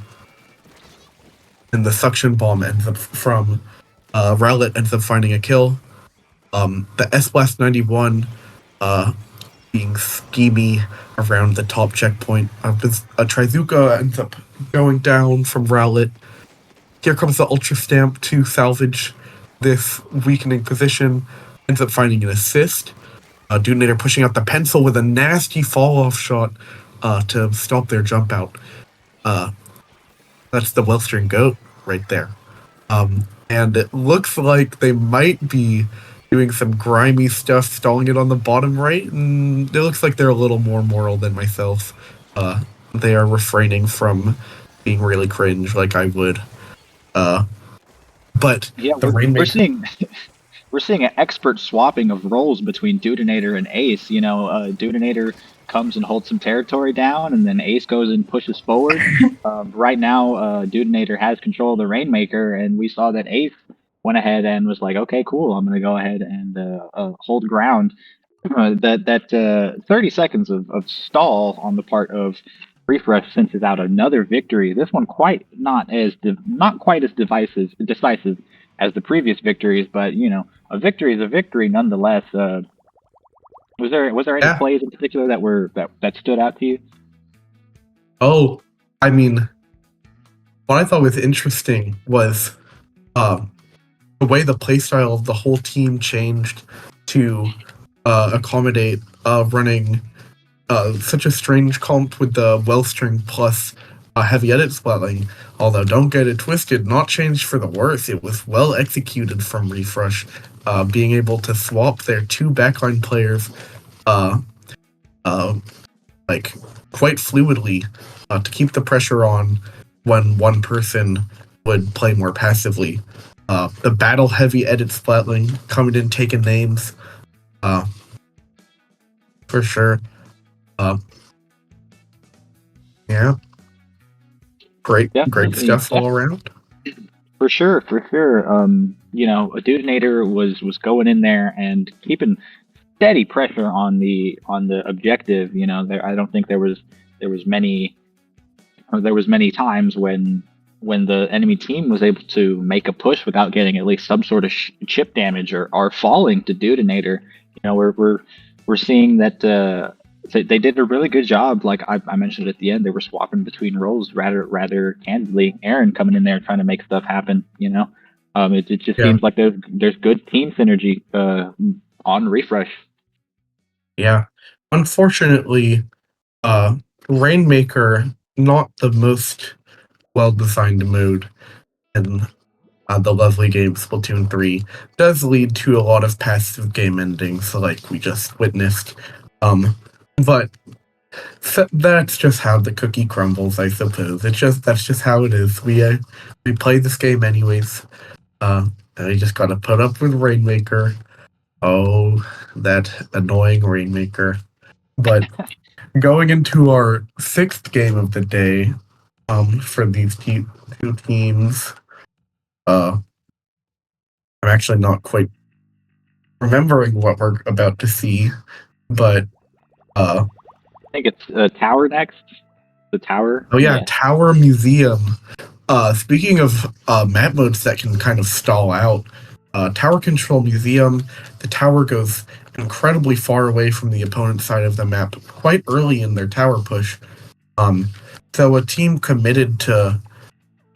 the suction bomb ends up from Rowlet ends up finding a kill. The S Blast 91 being schemy around the top checkpoint. A Trizuka ends up going down from Rowlet. Here comes the Ultra Stamp to salvage this weakening position. Ends up finding an assist. Detonator pushing out the pencil with a nasty fall off shot to stop their jump out. That's the Wellstring Goat right there. And it looks like they might be doing some grimy stuff, stalling it on the bottom right, and it looks like they're a little more moral than myself. They are refraining from being really cringe like I would. But yeah, the we're Rainmaker, seeing we're seeing an expert swapping of roles between Dudinator and Ace. Dudinator comes and holds some territory down, and then Ace goes and pushes forward. Right now, Dudinator has control of the Rainmaker, and we saw that Ace went ahead and was like, "Okay, cool, I'm going to go ahead and hold ground." That 30 seconds of stall on the part of ReefRush senses out another victory. This one not quite as decisive as the previous victories, but a victory is a victory nonetheless. Was there any Yeah. plays in particular that stood out to you? Oh, I mean, what I thought was interesting was um, the way the playstyle of the whole team changed to accommodate running such a strange comp with the Wellstring plus heavy edit splatling. Although, don't get it twisted, not changed for the worse. It was well executed from ReefRush, being able to swap their two backline players uh, uh, like quite fluidly to keep the pressure on when one person would play more passively. The battle heavy edit splatling coming in taking names uh, for sure. Uh, yeah, great Definitely, stuff all around. for sure, for sure. A Detonator was going in there and keeping steady pressure on the objective. I don't think there was many many times when the enemy team was able to make a push without getting at least some sort of chip damage or falling to Detonator. We're seeing that they did a really good job. Like I mentioned at the end, they were swapping between roles rather candidly. Aaron coming in there trying to make stuff happen. It just Yeah, seems like there's good team synergy on ReefRush. yeah. Unfortunately, uh, Rainmaker not the most well designed mode in the lovely game Splatoon 3 does lead to a lot of passive game endings, like we just witnessed. But that's just how the cookie crumbles, I suppose. That's just how it is. We play this game anyways. And we just gotta put up with Rainmaker. Oh, that annoying Rainmaker. But going into our sixth game of the day, for these two teams, I'm actually not quite remembering what we're about to see, but I think it's Tower next. The Tower, oh yeah, yeah. Tower Museum. Speaking of map modes that can kind of stall out, Tower Control Museum, the tower goes incredibly far away from the opponent's side of the map quite early in their tower push. Um, so a team committed to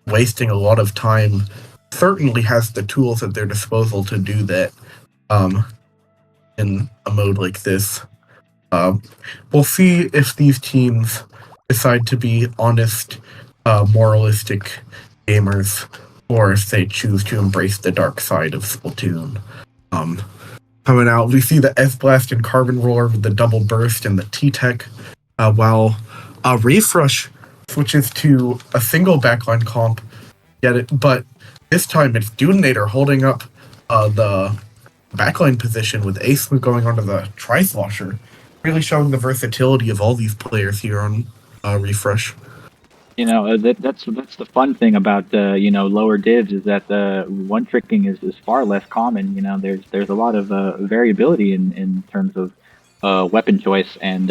wasting a lot of time certainly has the tools at their disposal to do that in a mode like this. Um, we'll see if these teams decide to be honest, moralistic gamers, or if they choose to embrace the dark side of Splatoon. Um, Coming out, we see the S-Blast and Carbon Roller with the double burst and the T-Tech, while ReefRush switches to a single backline comp. Get it? But this time it's Detonator holding up the backline position with Ace going onto the Tri-Slosher, really showing the versatility of all these players here on ReefRush. That's the fun thing about lower divs is that the one tricking is far less common. There's a lot of variability in terms of weapon choice and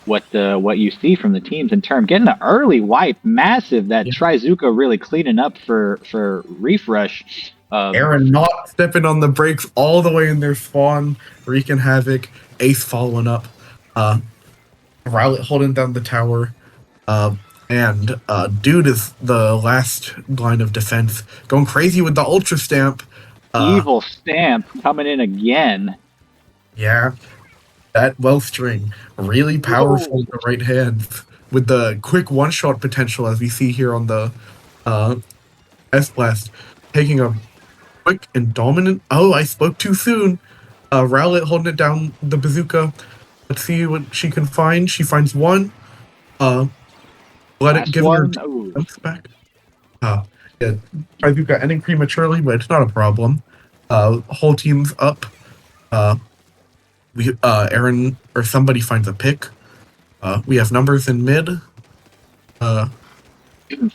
what you see from the teams in term getting an early wipe, massive. That Yeah. Trizuka really cleaning up for ReefRush. Aaron not stepping on the brakes all the way in their spawn, wreaking havoc. Ace following up. Rowlet holding down the tower. And Dude is the last line of defense, going crazy with the Ultra Stamp. Evil Stamp coming in again. Yeah, that Wellstring, really powerful in the right hands, with the quick one-shot potential, as we see here on the S-Blast, taking a quick and dominant... Oh, I spoke too soon. Rowlet holding it down the bazooka. Let's see what she can find. She finds one. Let Last it give one. her Ooh. jumps back. Yeah, bazooka ending prematurely, but it's not a problem. Whole team's up. Aaron or somebody finds a pick. We have numbers in mid.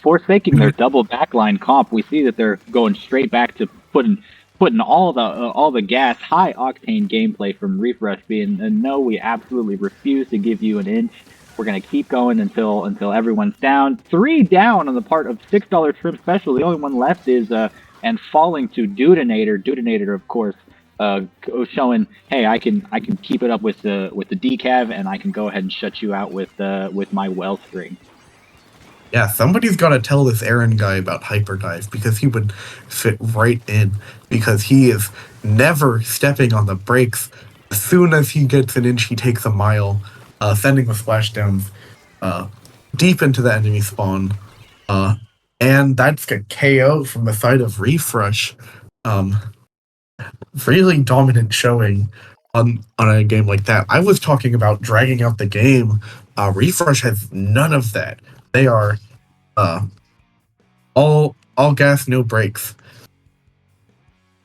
Forsaking their double backline comp, we see that they're going straight back to putting all the gas, high octane gameplay from ReefRush being, no, we absolutely refuse to give you an inch. We're gonna keep going until everyone's down. 3 down on the part of $6 Shrimp Special. The only one left is and falling to Detonator. Detonator, of course, showing, hey, I can keep it up with the decav, and I can go ahead and shut you out with my wellspring. Yeah, somebody's got to tell this Aaron guy about hyperdive because he would fit right in because he is never stepping on the brakes. As soon as he gets an inch, he takes a mile, sending the splashdowns deep into the enemy spawn. And that's a KO from the side of ReefRush. Really dominant showing on a game like that. I was talking about dragging out the game. ReefRush has none of that. They are all gas, no brakes.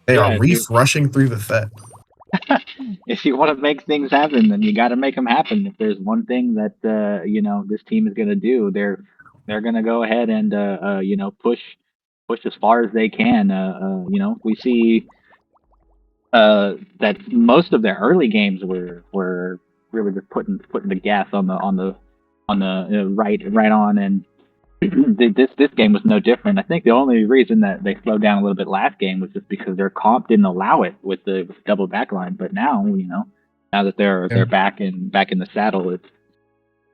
They are rushing through the set. If you want to make things happen, then you got to make them happen. If there's one thing that this team is going to do, they're going to go ahead and push as far as they can. We see that most of their early games were really just putting the gas on the right on, and this game was no different. I think the only reason that they slowed down a little bit last game was just because their comp didn't allow it with the double backline. But now, now that they're back in the saddle,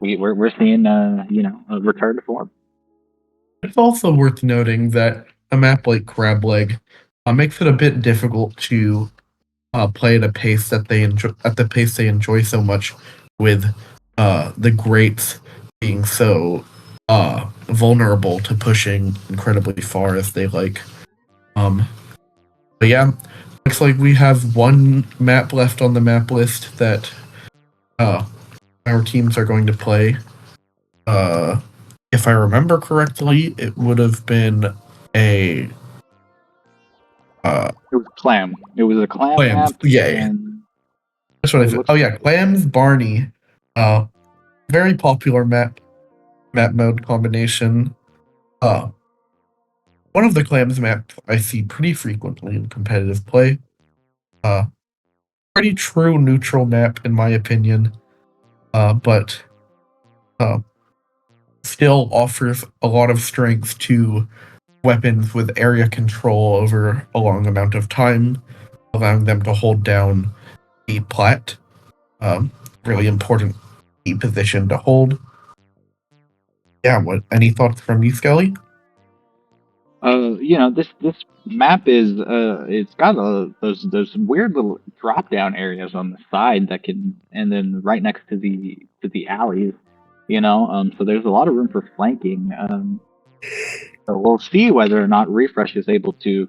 we're seeing a return to form. It's also worth noting that a map like Crab Leg makes it a bit difficult to play at a pace that they enjoy so much, with the greats being so vulnerable to pushing incredibly far as they like. But yeah, looks like we have one map left on the map list that our teams are going to play. If I remember correctly, it would have been a it was Clam. It was a Clam Clams. map. Yeah. That's what I said. Oh yeah, Clams Barney. Very popular map mode combination. One of the Clams maps I see pretty frequently in competitive play. Pretty true neutral map in my opinion. But still offers a lot of strength to weapons with area control over a long amount of time, allowing them to hold down the plat. Really important key position to hold. Yeah, any thoughts from you, Skelly? This map is it's got those weird little drop down areas on the side that can, and then right next to the alleys, so there's a lot of room for flanking. So we'll see whether or not ReefRush is able to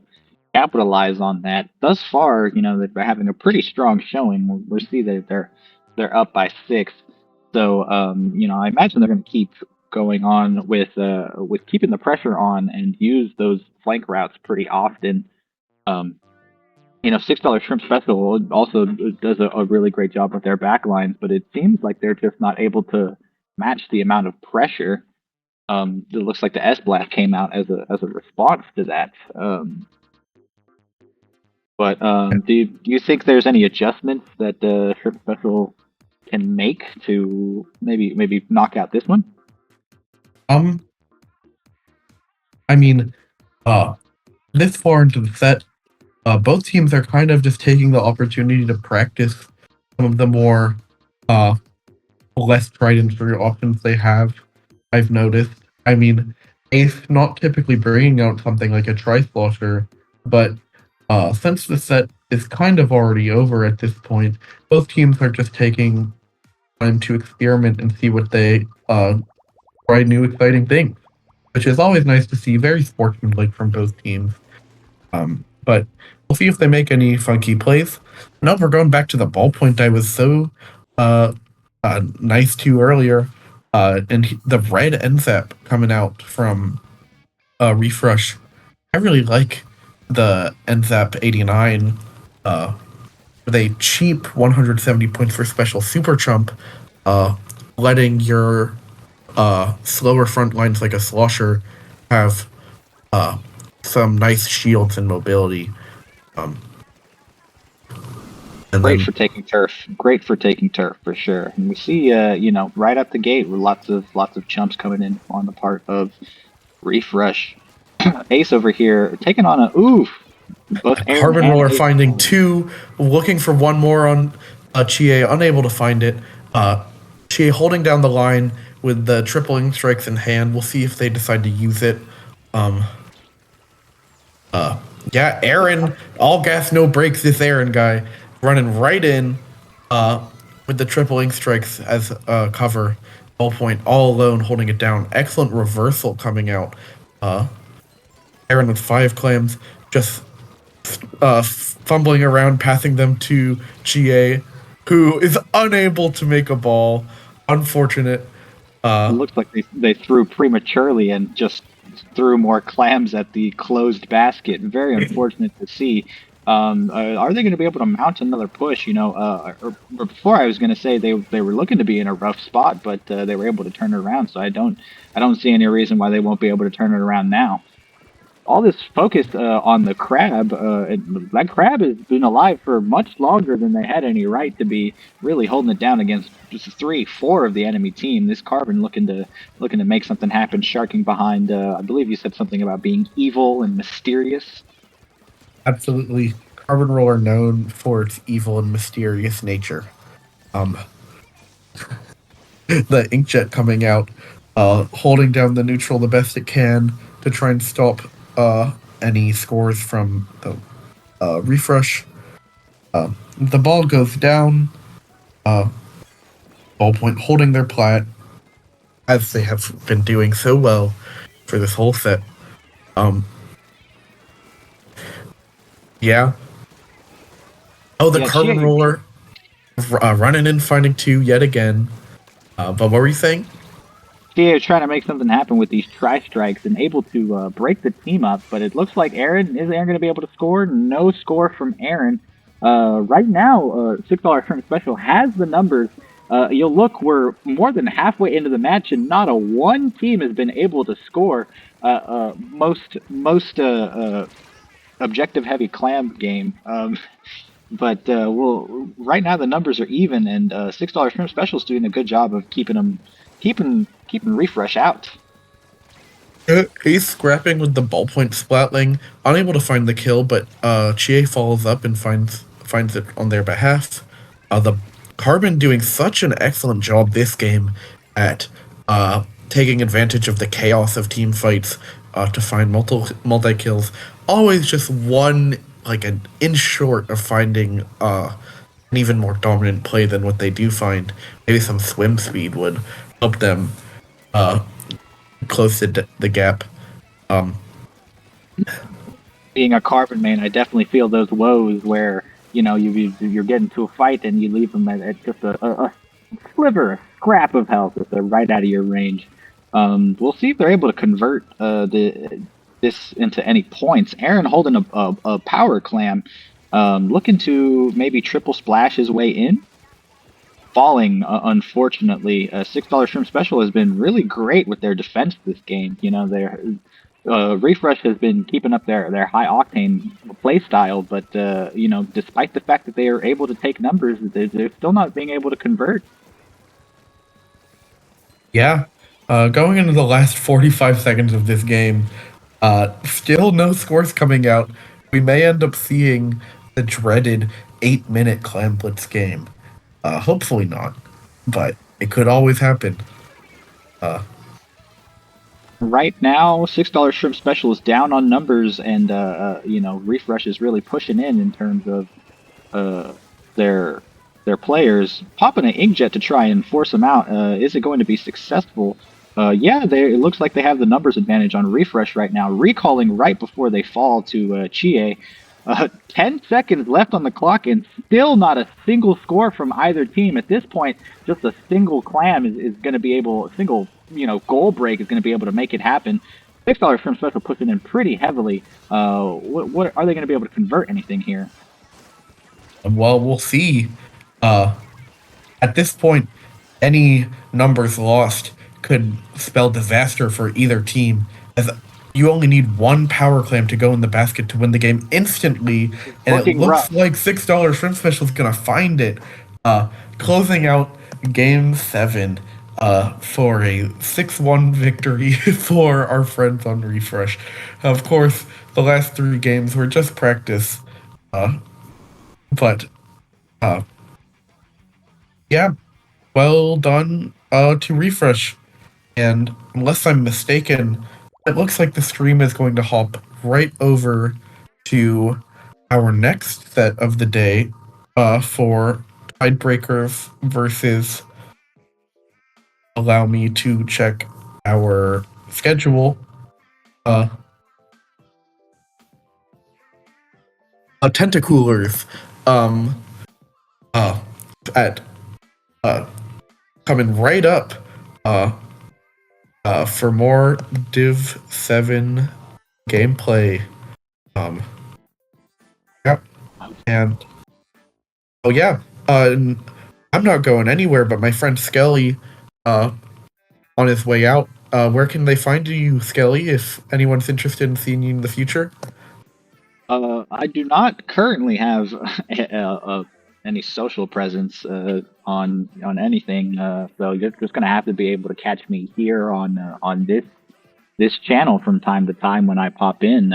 capitalize on that. Thus far, they're having a pretty strong showing. We'll see that they're up by 6. So I imagine they're going to keep going on with keeping the pressure on and use those flank routes pretty often. $6 Shrimp Festival also does a really great job with their backlines, but it seems like they're just not able to match the amount of pressure. It looks like the S-Blast came out as a response to that. But do you think there's any adjustments that the Shrimp Special can make to maybe knock out this one? I mean, this far into the set, both teams are kind of just taking the opportunity to practice some of the more less tried and true options they have. I've noticed. I mean, Ace not typically bringing out something like a Tri-Slosher, but since the set is kind of already over at this point, both teams are just taking time to experiment and see what they try new exciting things, which is always nice to see. Very sportsmanlike from both teams. But we'll see if they make any funky plays. No, we're going back to the ballpoint I was so nice to earlier. And the red NZAP coming out from ReefRush. I really like the NZAP 89. With a cheap 170 points for special super chump, letting your slower front lines like a Slosher have some nice shields and mobility. Great for taking turf. Great for taking turf for sure. And we see, right up the gate, with lots of chumps coming in on the part of ReefRush. Ace over here taking on a Both Aaron Carbon and Roller Ace. finding two, looking for one more on Chie, unable to find it. Chie holding down the line with the tripling strikes in hand. We'll see if they decide to use it. Yeah, Aaron, all gas, no brakes. This Aaron guy running right in with the tripling strikes as cover. Ballpoint all alone, holding it down. Excellent reversal coming out. Aaron with 5 clams, just fumbling around, passing them to GA, who is unable to make a ball. Unfortunate. It looks like they threw prematurely and just threw more clams at the closed basket. Very unfortunate to see. Are they going to be able to mount another push? Or before I was going to say they were looking to be in a rough spot, but they were able to turn it around. So I don't see any reason why they won't be able to turn it around now. All this focus on the crab, that crab has been alive for much longer than they had any right to be really holding it down against just 3, 4 of the enemy team. This carbon looking to make something happen, sharking behind. I believe you said something about being evil and mysterious. Absolutely. Carbon Roller known for its evil and mysterious nature. The inkjet coming out, holding down the neutral the best it can to try and stop any scores from the ReefRush. The ball goes down. Ballpoint holding their plat, as they have been doing so well for this whole set. Yeah. Oh, the Carbon Roller running in, finding 2 yet again. But what were you saying? CCA is trying to make something happen with these tri-strikes and able to break the team up, but it looks like Aaron going to be able to score? No score from Aaron. Right now, $6 Shrimp Special has the numbers. You'll look, we're more than halfway into the match, and not a one team has been able to score. Most objective-heavy clam game. But right now the numbers are even, and $6 Shrimp Special is doing a good job of keeping ReefRush out. He's scrapping with the ballpoint splatling, unable to find the kill, but Chie follows up and finds it on their behalf. The Carbon doing such an excellent job this game at taking advantage of the chaos of team fights to find multi kills. Always just one, like an inch short of finding an even more dominant play than what they do find. Maybe some swim speed would help them close the gap. Being a Carbon main, I definitely feel those woes where you're getting to a fight and you leave them at just a sliver, a scrap of health if they're right out of your range. We'll see if they're able to convert this into any points. Aaron holding a power clam, looking to maybe triple splash his way in. Falling, unfortunately. $6 Shrimp Special has been really great with their defense this game. Their ReefRush has been keeping up their high octane play style, but despite the fact that they are able to take numbers, they're still not being able to convert. Yeah, going into the last 45 seconds of this game, still no scores coming out. We may end up seeing the dreaded 8-minute Clam Blitz game. Hopefully not, but it could always happen. Right now, $6 Shrimp Special is down on numbers, and ReefRush is really pushing in terms of their players. Popping an inkjet to try and force them out. Is it going to be successful? It looks like they have the numbers advantage on ReefRush right now, recalling right before they fall to Chie. 10 seconds left on the clock and still not a single score from either team. At this point, just a single clam is going to be able, a single goal break is going to be able to make it happen. $6 Shrimp Special pushing in pretty heavily. What are they going to be able to convert anything here? Well, we'll see. At this point, any numbers lost could spell disaster for either team, as you only need one power clam to go in the basket to win the game instantly, and it looks like $6 Shrimp Special is gonna find it, closing out Game 7 for a 6-1 victory for our friends on ReefRush. Of course, the last 3 games were just practice. But yeah, well done to Refresh. And unless I'm mistaken, it looks like the stream is going to hop right over to our next set of the day for Tidebreakers versus. Allow me to check our schedule. Tentacoolers. Um. At coming right up. Uh. For more Div 7 gameplay. Yep. And oh yeah. And I'm not going anywhere, but my friend Skelly, on his way out. Where can they find you, Skelly? If anyone's interested in seeing you in the future. I do not currently have any social presence on anything, so you're just gonna have to be able to catch me here on this channel from time to time when I pop in.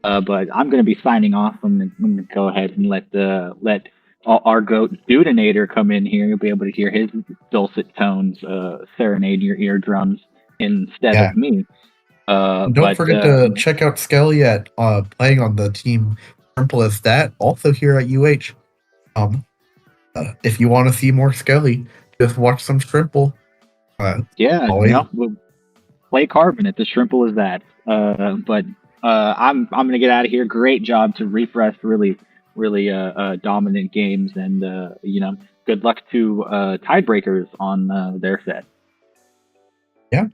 But I'm gonna be signing off. I'm gonna go ahead and let our goat Dudenator come in here. You'll be able to hear his dulcet tones serenade your eardrums instead Yeah. of me. Don't But forget to check out Skelly at playing on the team Simple as That, also here at UH. If you want to see more Skelly, just watch some Shrimple. yeah, Always. we'll play Carbon at the Shrimple as that. But I'm gonna get out of here. Great job to refresh. Really dominant games, and good luck to Tidebreakers on their set. Yeah.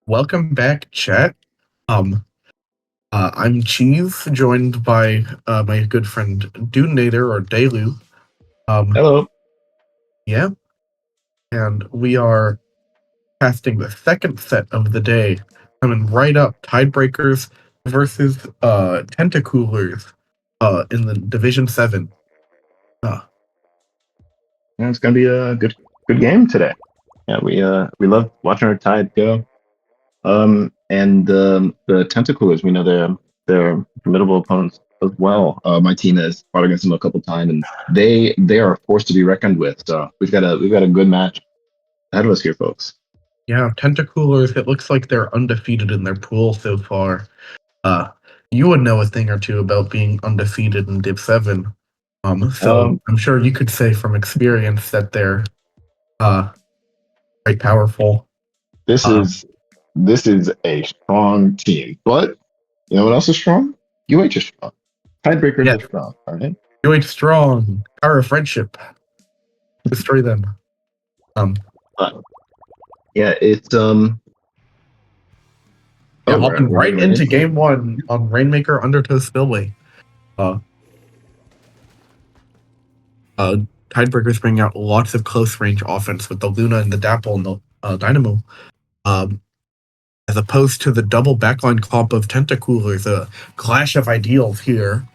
Welcome back, chat. I'm Cheese, joined by my good friend Doubleheader or Delu. Hello. Yeah, and we are casting the second set of the day, coming right up. Tidebreakers versus Tentacoolers in the Division 7. Yeah, it's gonna be a good game today. Yeah, we love watching our Tide go. And the Tentacoolers, we know they're formidable opponents as well. My team has fought against them a couple times, and they are a force to be reckoned with. So we've got a good match ahead of us here, folks. Yeah, Tentacoolers, it looks like they're undefeated in their pool so far. You would know a thing or two about being undefeated in Div 7. So I'm sure you could say from experience that they're quite powerful. This is a strong team, but you know what else is strong? UH is strong. Tidebreakers are strong, all right? UH strong. Power of friendship. Destroy them. Yeah, it's Yeah, hopping right into game 1 on Rainmaker Undertow Spillway. Tidebreakers bring out lots of close range offense with the Luna and the Dapple and the Dynamo. As opposed to the double backline comp of Tentacoolers, a clash of ideals here.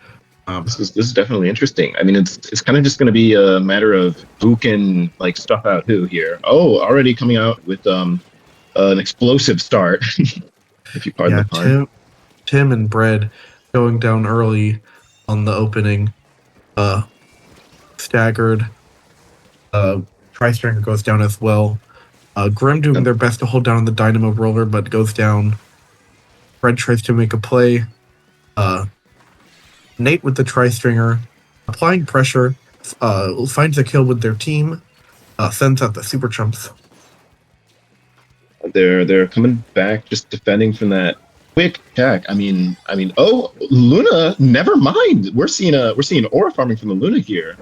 This is definitely interesting. I mean, it's kind of just going to be a matter of who can like stuff out who here. Oh, already coming out with an explosive start, if you pardon the pun. Tim and Bread going down early on the opening. Staggered. Tri-Stringer goes down as well. Grim doing their best to hold down the Dynamo roller, but goes down. Bread tries to make a play. Nate with the Tri-Stringer, applying pressure, finds a kill with their team, sends out the Super Chumps. They're coming back, just defending from that quick attack. I mean, oh, Luna, never mind. We're seeing aura farming from the Luna here.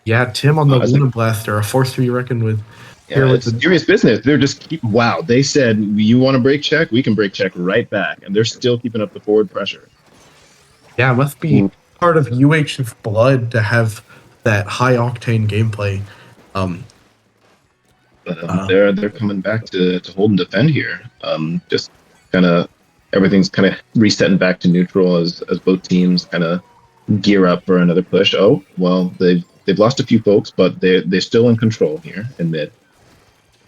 Yeah, Tim on the Luna Blaster, a force to be reckoned with. Yeah, it's serious business. They're just wow. They said, you want to break check? We can break check right back. And they're still keeping up the forward pressure. Yeah, it must be part of UH's blood to have that high octane gameplay. They're coming back to hold and defend here. Just kind of everything's kind of resetting back to neutral as both teams kind of gear up for another push. Oh, well, they've lost a few folks, but they're still in control here in mid.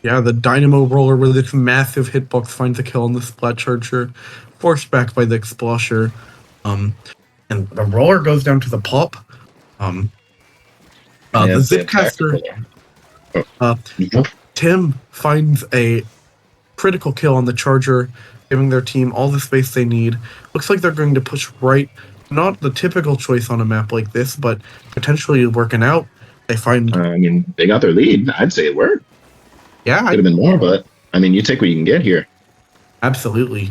Yeah, the Dynamo roller with its massive hitbox finds a kill on the Splat Charger, forced back by the Explosher. And the roller goes down to the pop. The Zipcaster. Tim finds a critical kill on the Charger, giving their team all the space they need. Looks like they're going to push right. Not the typical choice on a map like this, but potentially working out. They find. I mean, they got their lead. I'd say it worked. Yeah, could have been more, but I mean, you take what you can get here. Absolutely.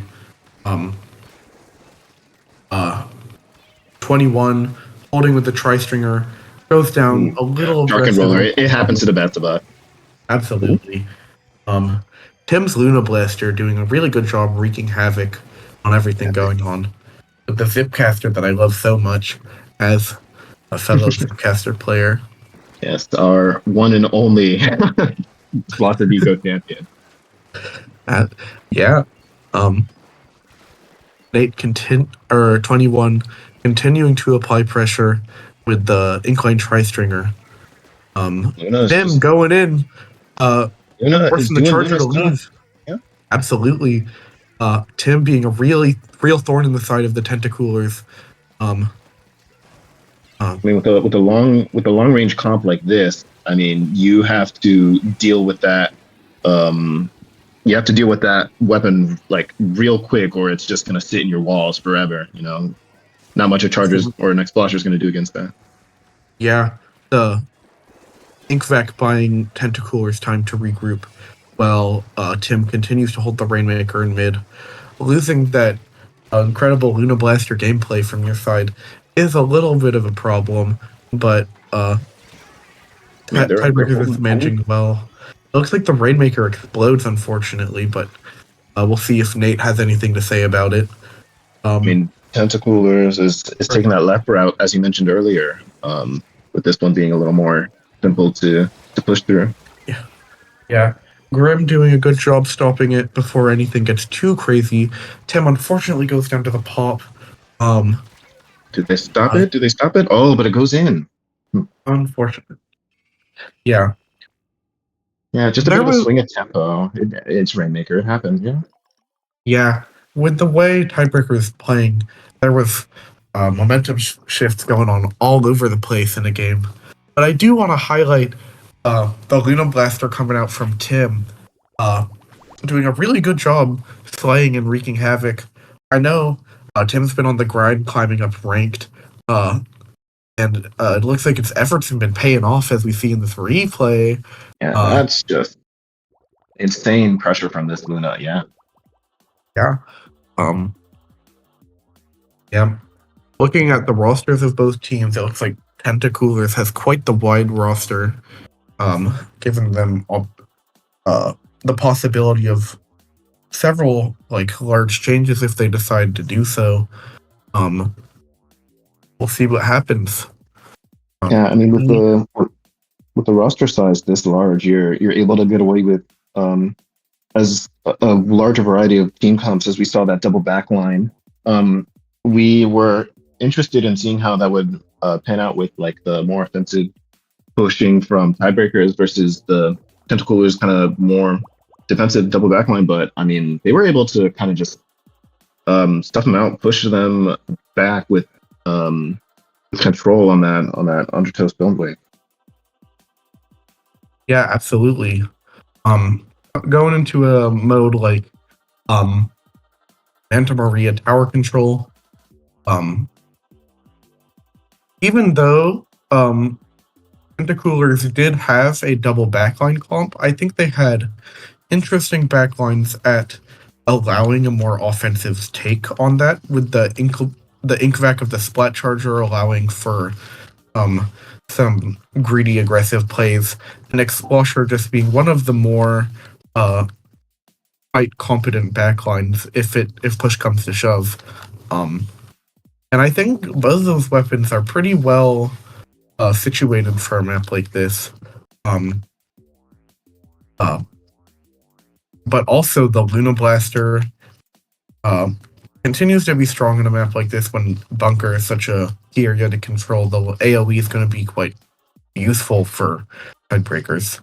21 holding with the Tri-Stringer goes down a little. Dark and roller. It happens to the best of us. Absolutely. Tim's Luna Blaster doing a really good job wreaking havoc on everything going on. the Zipcaster that I love so much as a fellow Zipcaster player. Yes, our one and only Slaughter Eco champion. Yeah. Nate 21 continuing to apply pressure with the incline tri-stringer. Luna's Tim just going in, Luna is forcing the doing Charger Luna to stuff. leave. Yeah. Absolutely. Tim being a real thorn in the side of the Tentacoolers. I mean, with a long range comp like this, I mean, you have to deal with that. You have to deal with that weapon like real quick, or it's just gonna sit in your walls forever. You know, not much a Charger's or an Explosion is gonna do against that. Yeah, the Inkvac buying Tentacoolers time to regroup, while Tim continues to hold the Rainmaker in mid. Losing that incredible Luna Blaster gameplay from your side is a little bit of a problem, but Yeah, they're Tidebreakers is holding. managing well. It looks like the Rainmaker explodes, unfortunately, but we'll see if Nate has anything to say about it. I mean, Tentacoolers is taking that left route, as you mentioned earlier, with this one being a little more simple to push through. Yeah. Grim doing a good job stopping it before anything gets too crazy. Tim unfortunately goes down to the pop. Do they stop it? Do they stop it? Oh, but it goes in. Unfortunate. Yeah. Yeah, just a There bit of a was- swing of tempo. It's Rainmaker. It happens. Yeah. Yeah. With the way Tidebreaker is playing, there was momentum shifts going on all over the place in the game. But I do want to highlight the Luna Blaster coming out from Tim, doing a really good job slaying and wreaking havoc. I know Tim's been on the grind, climbing up ranked, and it looks like its efforts have been paying off, as we see in this replay. Yeah, that's just insane pressure from this Luna. Yeah. Yeah. Yeah. Looking at the rosters of both teams, it looks like Tentacoolers has quite the wide roster, giving them the possibility of several like large changes if they decide to do so. We'll see what happens. Yeah, I mean, with the roster size this large, you're able to get away with as a large a variety of team comps as we saw that double backline. We were interested in seeing how that would pan out with like the more offensive pushing from Tidebreakers versus the Tentacoolers kind of more defensive double backline. But I mean, they were able to kind of just stuff them out, push them back with control on that undertow stone blade. Yeah, absolutely. Going into a mode like Santa Maria tower control, even though Tentacoolers did have a double backline comp, I think they had interesting backlines at allowing a more offensive take on that, with the Inkvac of the Splat Charger allowing for some greedy, aggressive plays, and Explosher just being one of the more quite competent backlines if push comes to shove. And I think both of those weapons are pretty well situated for a map like this. But also the Luna Blaster continues to be strong in a map like this when Bunker is such a key area to control. The AoE is going to be quite useful for Tidebreakers.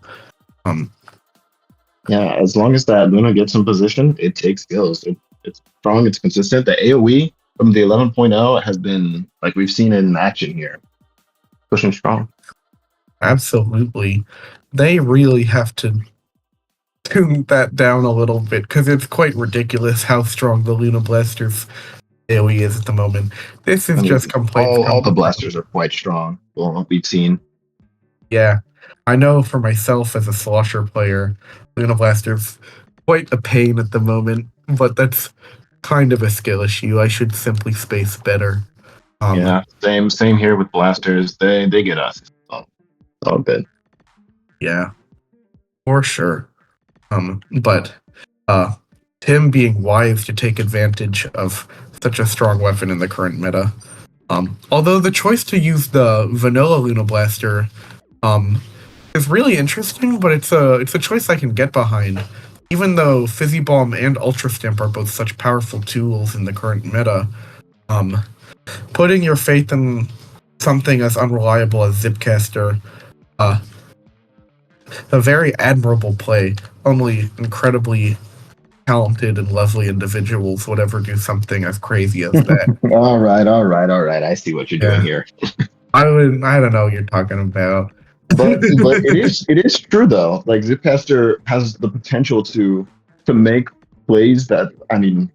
Yeah, as long as that Luna gets in position, it takes skills. It's strong, it's consistent. The AoE from the 11.0 has been, like we've seen in action here, pushing strong. Absolutely. They really have to tune that down a little bit, because it's quite ridiculous how strong the Luna Blaster's AoE is at the moment. This is just complaints. All the blasters are quite strong. Well, we've seen. Yeah. I know for myself as a slosher player, Luna Blaster's quite a pain at the moment, but that's kind of a skill issue. I should simply space better. Yeah, same here with blasters. They get us. So it's all good. Yeah, for sure. But Tim being wise to take advantage of such a strong weapon in the current meta. Although the choice to use the vanilla Luna Blaster is really interesting, but it's a choice I can get behind. Even though Fizzy Bomb and Ultra Stamp are both such powerful tools in the current meta, putting your faith in something as unreliable as Zipcaster, a very admirable play. Only incredibly talented and lovely individuals would ever do something as crazy as that. All right. I see what you're doing here. I don't know what you're talking about. But it is true though. Like Zipcaster has the potential to make plays that, I mean,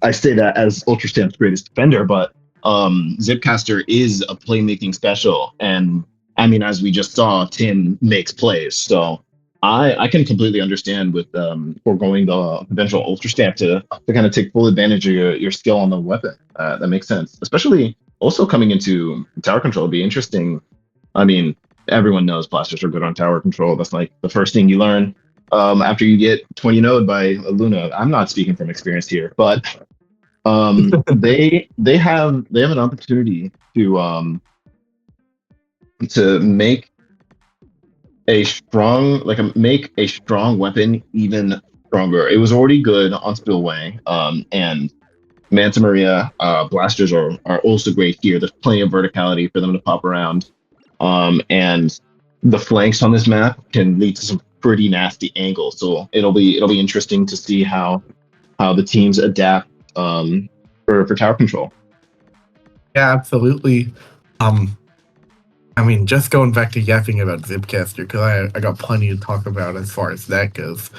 I say that as Ultra Stamp's greatest defender, but Zipcaster is a playmaking special, and I mean, as we just saw, Tim makes plays. So I can completely understand with foregoing the potential Ultra Stamp to kind of take full advantage of your skill on the weapon. That makes sense, especially also coming into tower control. It'd be interesting. I mean, everyone knows blasters are good on tower control. That's like the first thing you learn after you get 20 node by Luna. I'm not speaking from experience here, but they have an opportunity to make a strong weapon even stronger. It was already good on Spillway, and Manta Maria blasters are also great here. There's plenty of verticality for them to pop around. And the flanks on this map can lead to some pretty nasty angles. So it'll be interesting to see how the teams adapt for tower control. Yeah, absolutely. I mean, just going back to yapping about Zipcaster, because I got plenty to talk about as far as that goes.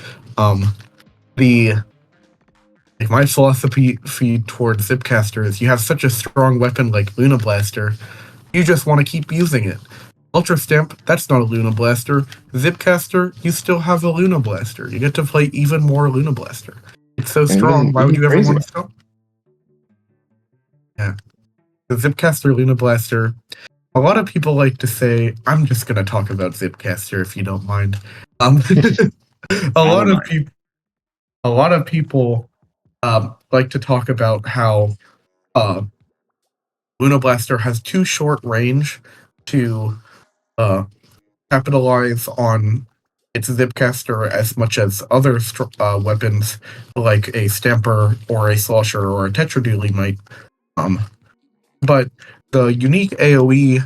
My philosophy towards Zipcaster is you have such a strong weapon like Luna Blaster, you just want to keep using it. Ultra Stamp, that's not a Luna Blaster. Zipcaster, you still have a Luna Blaster. You get to play even more Luna Blaster. It's so strong, why would you ever want to stop? Yeah. The Zipcaster Luna Blaster, a lot of people like to say, I'm just going to talk about Zipcaster if you don't mind. A lot of people like to talk about how Luna Blaster has too short range to capitalize on its Zipcaster as much as other weapons like a Stamper or a Slosher or a Tetradooley might. But the unique AoE,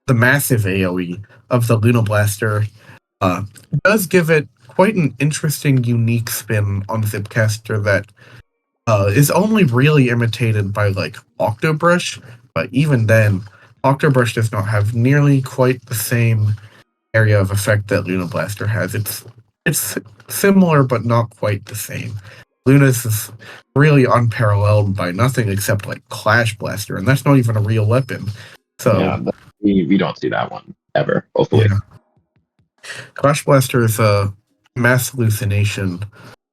the massive AoE of the Luna Blaster does give it quite an interesting, unique spin on Zipcaster that is only really imitated by like Octobrush, but even then, Octobrush does not have nearly quite the same area of effect that Luna Blaster has. It's similar, but not quite the same. Luna's is really unparalleled by nothing except like Clash Blaster, and that's not even a real weapon. So yeah, we don't see that one ever, hopefully. Yeah. Clash Blaster is a mass hallucination.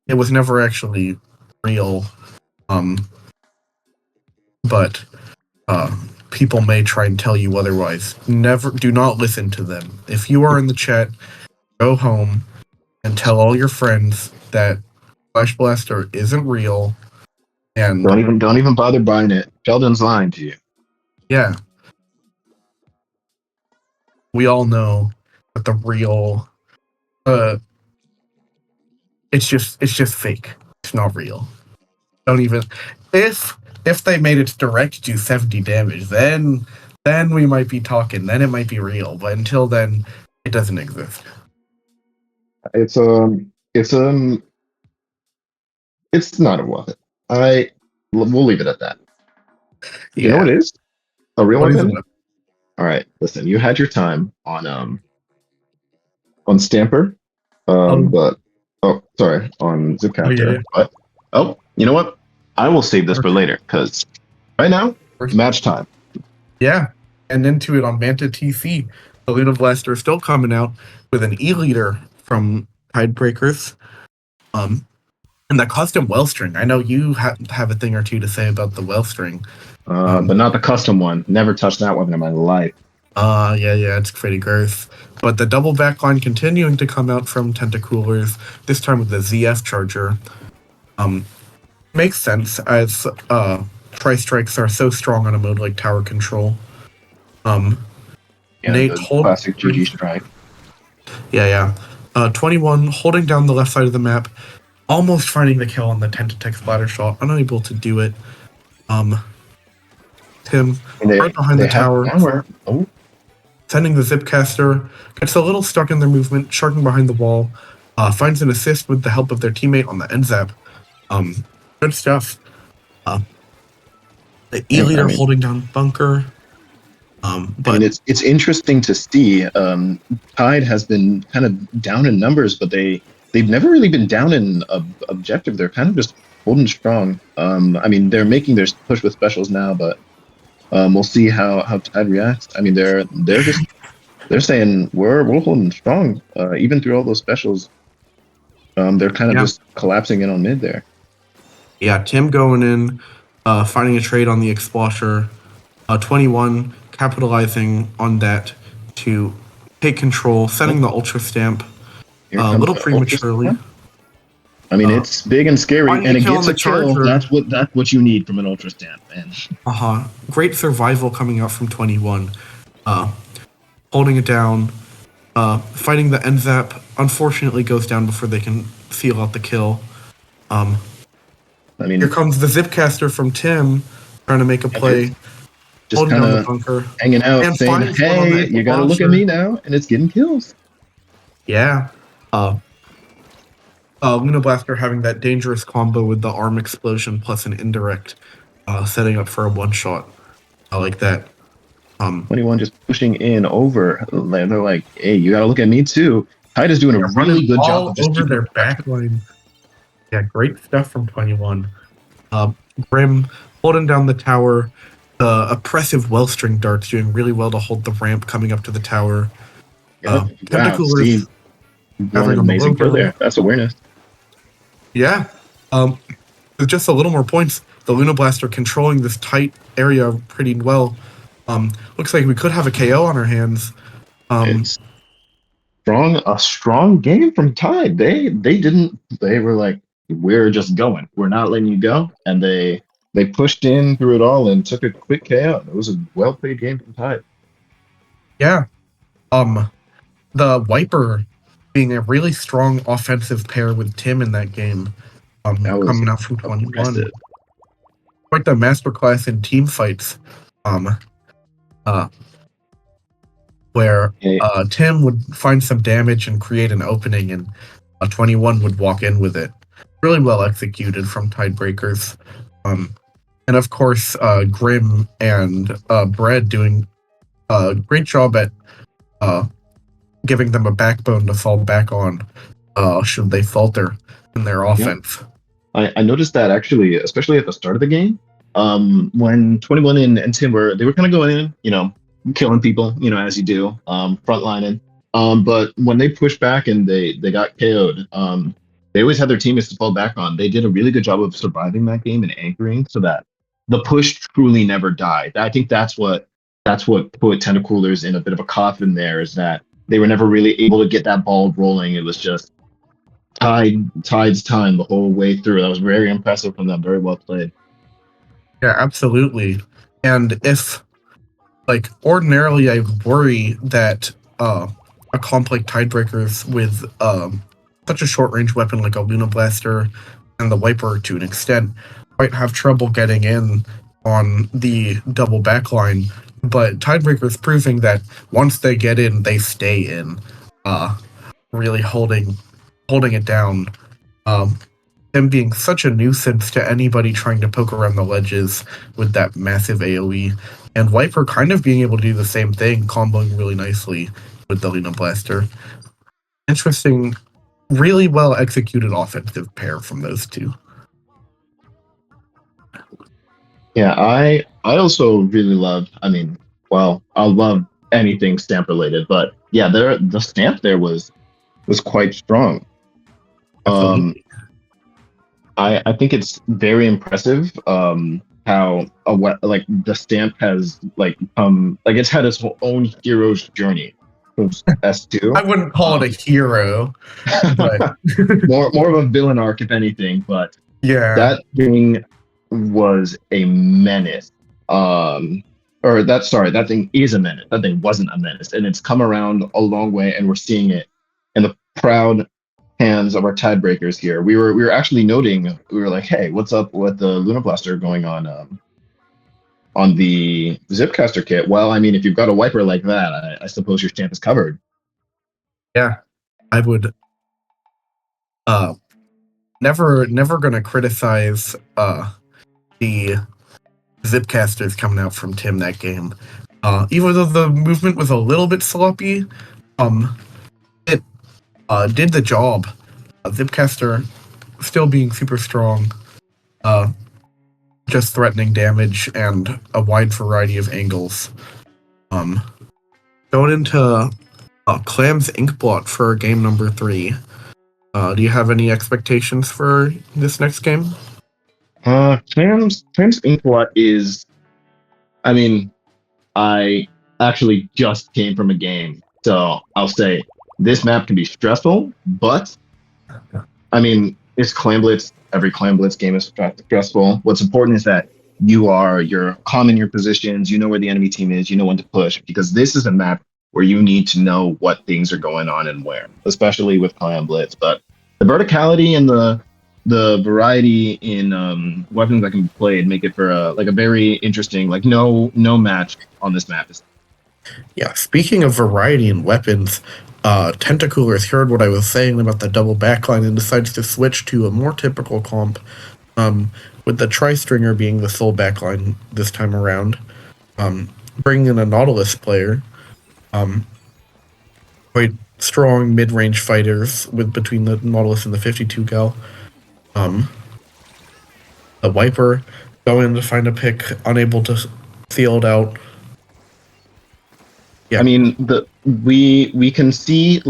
It was never actually real. But people may try and tell you otherwise. Do not listen to them. If you are in the chat, go home and tell all your friends that Flash Blaster isn't real. And don't even bother buying it. Sheldon's lying to you. Yeah. We all know that the real it's just fake. It's not real. Don't even if they made it direct do 70 damage, then we might be talking. Then it might be real. But until then, it doesn't exist. It's not a weapon. We'll leave it at that. Yeah. You know what it is? A real What is weapon? All right, listen, you had your time on Stamper. But sorry, on Zipcaster. But you know what? I will save this for later, because right now, match time. Yeah, and into it on Manta TC. The Luna Blaster is still coming out with an E-Leader from Tidebreakers. And the custom Wellstring. I know you have a thing or two to say about the Wellstring. But not the custom one. Never touched that weapon in my life. Yeah, it's pretty gross. But the double backline continuing to come out from Tentacoolers, this time with the ZF charger. Makes sense as tri-strikes are so strong on a mode like tower control. Yeah, Nate, the hold classic GG strike. Yeah. 21 holding down the left side of the map, almost finding the kill on the Tentatek splatter shot, unable to do it. Tim, And right behind they the have tower, power. Oh, sending the Zipcaster, gets a little stuck in their movement, sharking behind the wall, finds an assist with the help of their teammate on the end zap. Good stuff. The E-leader holding down bunker. But it's interesting to see. Tide has been kind of down in numbers, but they've never really been down in objective. They're kind of just holding strong. I mean, they're making their push with specials now, but we'll see how Tide reacts. I mean, they're saying we're holding strong, even through all those specials. They're kind of just collapsing in on mid there. Yeah, Tim going in, finding a trade on the Explosher. 21 capitalizing on that to take control, setting the Ultra Stamp a little prematurely. I mean, it's big and scary, and it gets a kill. Charger. That's what you need from an Ultra Stamp. And great survival coming out from 21, holding it down, fighting the end zap. Unfortunately, goes down before they can seal out the kill. I mean, here comes the Zipcaster from Tim, trying to make a play. Just kind of hanging out, and saying, "Hey, you gotta look at me now," and it's getting kills. Yeah. Luna Blaster having that dangerous combo with the arm explosion plus an indirect, setting up for a one-shot. I like that. 21 just pushing in over. They're like, "Hey, you gotta look at me too." Tide is doing a really good job of just over their backline. Yeah, great stuff from 21. Grim holding down the tower. The oppressive Wellstring darts doing really well to hold the ramp coming up to the tower. Tentacoolers having an amazing kill there. That's awareness. Yeah. With just a little more points, the Luna Blaster controlling this tight area pretty well. Looks like we could have a KO on our hands. It's a strong game from Tide. They were like, we're just going. We're not letting you go. And they pushed in through it all and took a quick KO. It was a well-played game from Tide. Yeah. The Wiper being a really strong offensive pair with Tim in that game. Coming out from 21. Impressive. Quite the masterclass in team fights. Where Tim would find some damage and create an opening, and 21 would walk in with it. Really well executed from Tidebreakers. And of course, Grim and Bread doing a great job at giving them a backbone to fall back on should they falter in their offense. Yep. I noticed that actually, especially at the start of the game, when 21 and Tim were kind of going in, killing people, as you do, frontlining. But when they pushed back and they got KO'd, they always had their teammates to fall back on. They did a really good job of surviving that game and anchoring so that the push truly never died. I think that's what put Tentacoolers in a bit of a coffin there, is that they were never really able to get that ball rolling. It was just Tide's time the whole way through. That was very impressive from them. Very well played. Yeah, absolutely. And if, ordinarily I worry that a comp like Tidebreakers with such a short-range weapon like a Luna Blaster and the Wiper to an extent might have trouble getting in on the double backline, but Tidebreakers proving that once they get in, they stay in, really holding it down. Them being such a nuisance to anybody trying to poke around the ledges with that massive AoE, and Wiper kind of being able to do the same thing, comboing really nicely with the Luna Blaster. Interesting, really well executed offensive pair from those two. Yeah, I also really love. I love anything stamp related, but yeah, the stamp there was quite strong. I think it's very impressive how the stamp has become it's had its own hero's journey from S2. I wouldn't call it a hero, but more of a villain arc if anything. But yeah, that being was a menace. That thing is a menace. That thing wasn't a menace, and it's come around a long way, and we're seeing it in the proud hands of our Tidebreakers here. We were actually noting. We were like, hey, what's up with the Luna Blaster going on the Zipcaster kit? Well, I mean, if you've got a wiper like that, I suppose your stamp is covered. Yeah, I would. Never gonna criticize the Zipcasters coming out from Tim that game. Even though the movement was a little bit sloppy, it did the job. Zipcaster still being super strong, just threatening damage and a wide variety of angles. Going into Clam's Inkblot for game number 3. Do you have any expectations for this next game? Clam's Inkblot is, I mean, I actually just came from a game, so I'll say this map can be stressful, but I mean, it's Clam Blitz. Every Clam Blitz game is stressful. What's important is that you're calm in your positions, you know where the enemy team is, you know when to push, because this is a map where you need to know what things are going on and where, especially with Clam Blitz. But the verticality and the variety in weapons that can be played make it for a very interesting, no match on this map. Yeah, speaking of variety in weapons, Tentacoolers heard what I was saying about the double backline and decides to switch to a more typical comp, with the Tri-Stringer being the sole backline this time around, bringing in a Nautilus player, quite strong mid-range fighters with between the Nautilus and the 52 gal. The Wiper going to find a pick, unable to seal it out. Yeah. I mean, we can see,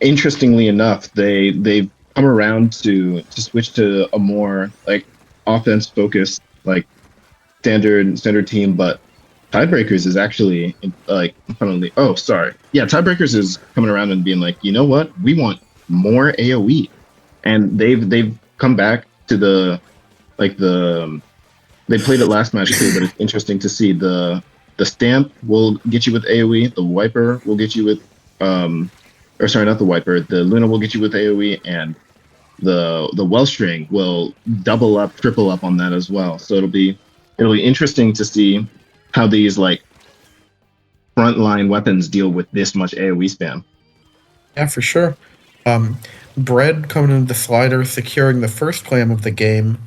interestingly enough, they've come around to switch to a more offense focused standard team, but Tidebreakers is actually Tidebreakers is coming around and being like, you know what, we want more AoE, and they've come back to they played it last match too, but it's interesting to see the stamp will get you with AoE, the wiper will get you with not the wiper, the Luna will get you with AoE, and the Wellstring will double up, triple up on that as well. So it'll be interesting to see how these frontline weapons deal with this much AoE spam. Yeah, for sure. Bread coming into the slider, securing the first clam of the game.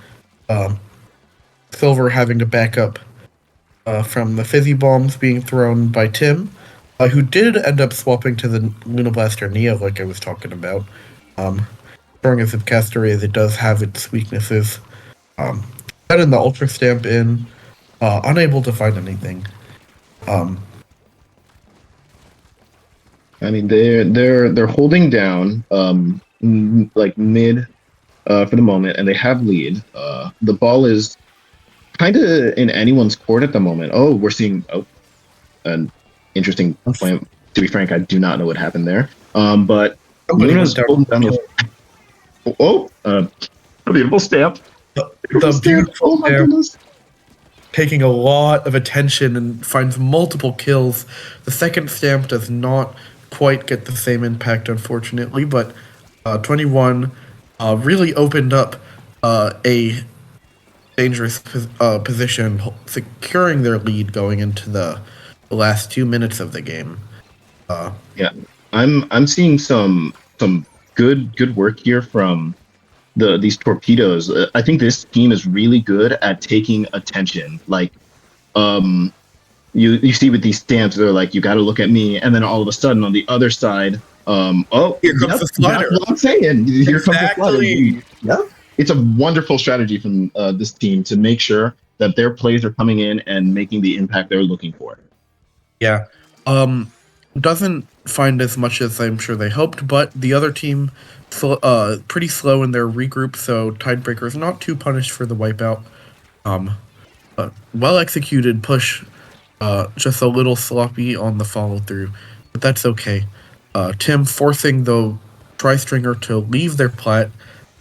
Silver having to back up from the fizzy bombs being thrown by Tim, who did end up swapping to the Luna Blaster Neo, like I was talking about. Strong as Zipcaster is, it does have its weaknesses. Setting the Ultra Stamp in, unable to find anything. I mean, they're holding down mid for the moment, and they have lead. The ball is kind of in anyone's court at the moment. Oh, we're seeing an interesting play. To be frank, I do not know what happened there. But Luna's holding down a beautiful stamp. The beautiful stamp, taking a lot of attention and finds multiple kills. The second stamp does not quite get the same impact, unfortunately, but 21 really opened up a dangerous position, securing their lead going into the last 2 minutes of the game. Yeah, I'm seeing some good work here from these torpedoes. I think this team is really good at taking attention. You see with these stamps, they're like, you got to look at me, and then all of a sudden on the other side, here comes the slider. That's what I'm saying. Here comes the slider. Yeah. It's a wonderful strategy from this team to make sure that their plays are coming in and making the impact they're looking for. Yeah. Doesn't find as much as I'm sure they hoped, but the other team pretty slow in their regroup, so Tidebreakers not too punished for the wipeout. But well executed push, just a little sloppy on the follow through, but that's okay. Tim forcing the Tri-Stringer to leave their plat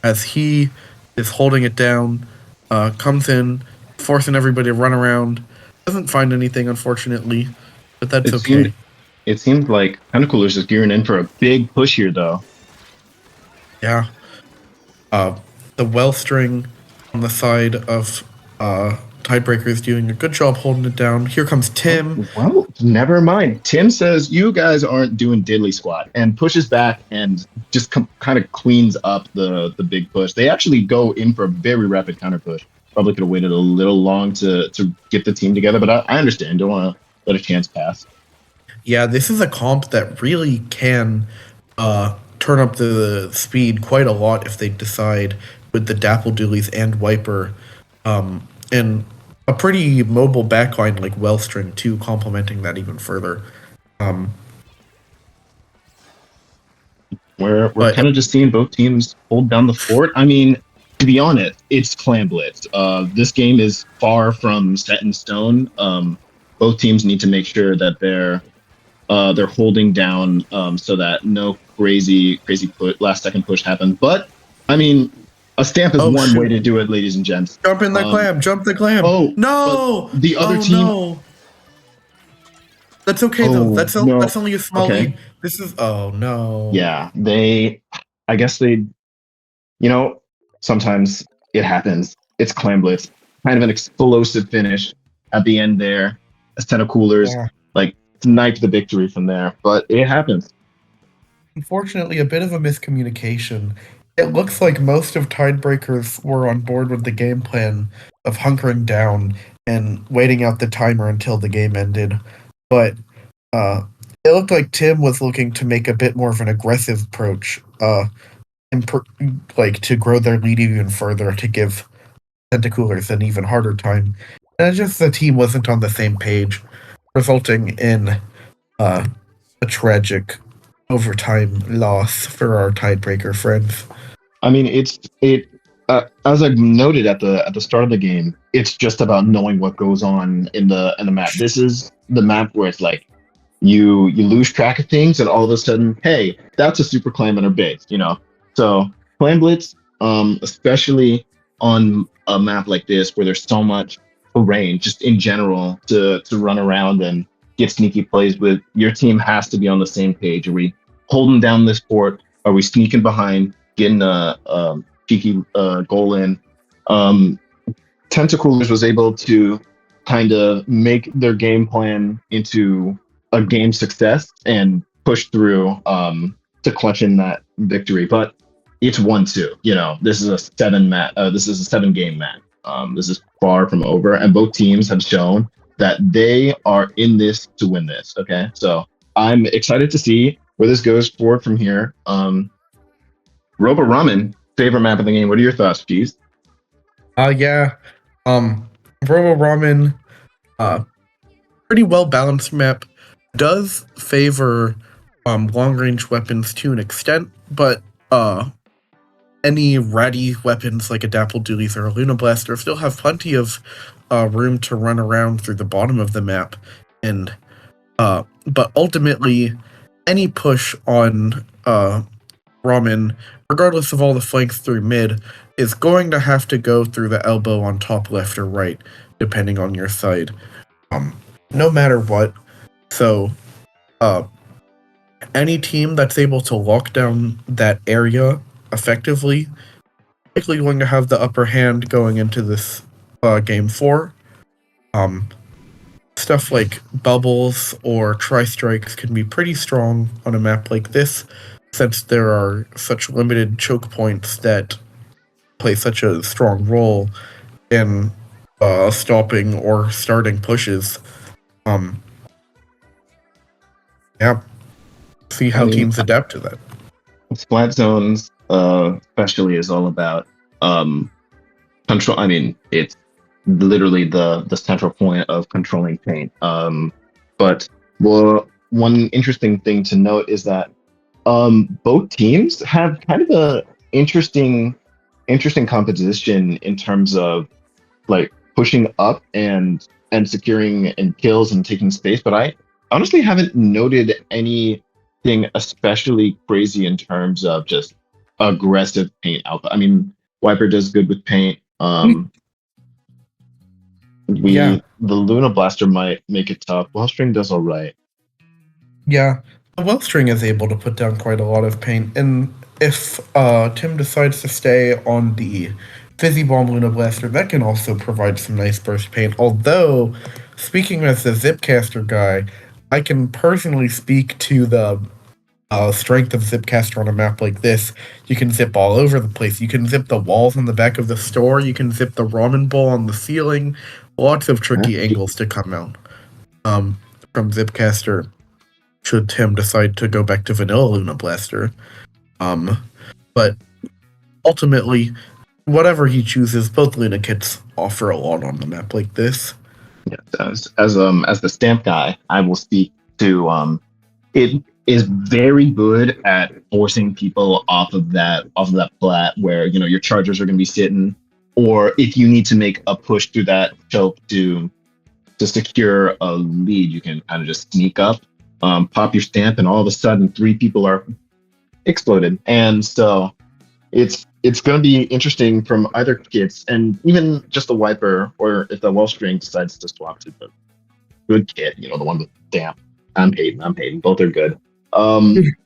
as he is holding it down, comes in, forcing everybody to run around. Doesn't find anything, unfortunately, but that's It okay. seemed it seemed like Tentacoolers is gearing in for a big push here, though. Yeah. The Wellstring on the side of Tidebreakers doing a good job holding it down. Here comes Tim. Well, never mind. Tim says you guys aren't doing diddly squat and pushes back and just kind of cleans up the big push. They actually go in for a very rapid counter push. Probably could have waited a little long to get the team together, but I understand. Don't want to let a chance pass. Yeah, this is a comp that really can turn up the speed quite a lot if they decide with the Dapple Doolies and Wiper, and a pretty mobile backline like Wellstring too, complementing that even further. We're But kind of just seeing both teams hold down the fort. I mean, to be honest, it's Clan Blitz. This game is far from set in stone. Both teams need to make sure that they're holding down so that no crazy last second push happens. But I mean, a stamp is one way to do it, ladies and gents. Jump in the clam, jump the clam. Oh No, but the other team. No. That's okay though. Oh no. That's only a small Okay. lead. This is no. Yeah, I guess sometimes it happens. It's Clan Blitz, kind of an explosive finish at the end there. As Tentacoolers Yeah. like snipe the victory from there, but it happens. Unfortunately, a bit of a miscommunication. It looks like most of Tidebreakers were on board with the game plan of hunkering down and waiting out the timer until the game ended. But it looked like Tim was looking to make a bit more of an aggressive approach, like to grow their lead even further to give Tentacoolers an even harder time. And just the team wasn't on the same page, resulting in a tragic overtime loss for our Tidebreaker friends. I mean, as I noted at the start of the game, it's just about knowing what goes on in the map. This is the map where it's like you lose track of things, and all of a sudden, hey, that's a super clan on our base, So Clan Blitz, especially on a map like this where there's so much terrain, just in general, to run around and get sneaky plays with, your team has to be on the same page. Are we holding down this fort? Are we sneaking behind, getting a cheeky goal in? Tentacoolers was able to kind of make their game plan into a game success and push through to clutch in that victory. But it's 1-2. This is a 7-game match. This is far from over, and both teams have shown that they are in this to win this. Okay, so I'm excited to see where this goes forward from here. Robo Ramen, favorite map of the game. What are your thoughts, Jeez? Yeah. Robo Ramen, pretty well balanced map. Does favor long range weapons to an extent, but any ratty weapons like a Dapple Doolies or a Luna Blaster still have plenty of room to run around through the bottom of the map. And but ultimately, any push on Ramen, regardless of all the flanks through mid, is going to have to go through the elbow on top left or right, depending on your side. No matter what. So, any team that's able to lock down that area effectively likely going to have the upper hand going into this game 4. Stuff like bubbles or tri-strikes can be pretty strong on a map like this, since there are such limited choke points that play such a strong role in stopping or starting pushes. Yeah. See how teams adapt to that. Splat zones, especially, is all about control. I mean, it's literally the central point of controlling paint. But one interesting thing to note is that both teams have kind of a interesting composition in terms of like pushing up and securing and kills and taking space. But I honestly haven't noted anything especially crazy in terms of just aggressive paint output. I mean, Wiper does good with paint. Yeah. The Luna Blaster might make it tough. Wellstring does all right. Yeah, the Wellstring is able to put down quite a lot of paint, and if Tim decides to stay on the Fizzy Bomb Luna Blaster, that can also provide some nice burst paint. Although, speaking as the Zipcaster guy, I can personally speak to the strength of Zipcaster on a map like this. You can zip all over the place. You can zip the walls on the back of the store. You can zip the ramen bowl on the ceiling. Lots of tricky angles to come out from Zipcaster should Tim decide to go back to Vanilla Luna Blaster. But ultimately, whatever he chooses, both Luna kits offer a lot on the map like this. Yes, as the stamp guy, I will speak to it is very good at forcing people off of that plat where your chargers are going to be sitting, or if you need to make a push through that choke to secure a lead, you can kind of just sneak up, pop your stamp, and all of a sudden 3 people are exploded. And so it's going to be interesting from either kits, and even just the wiper, or if the Wellstring decides to swap to the good kit, the one with damp. I'm hating. Both are good.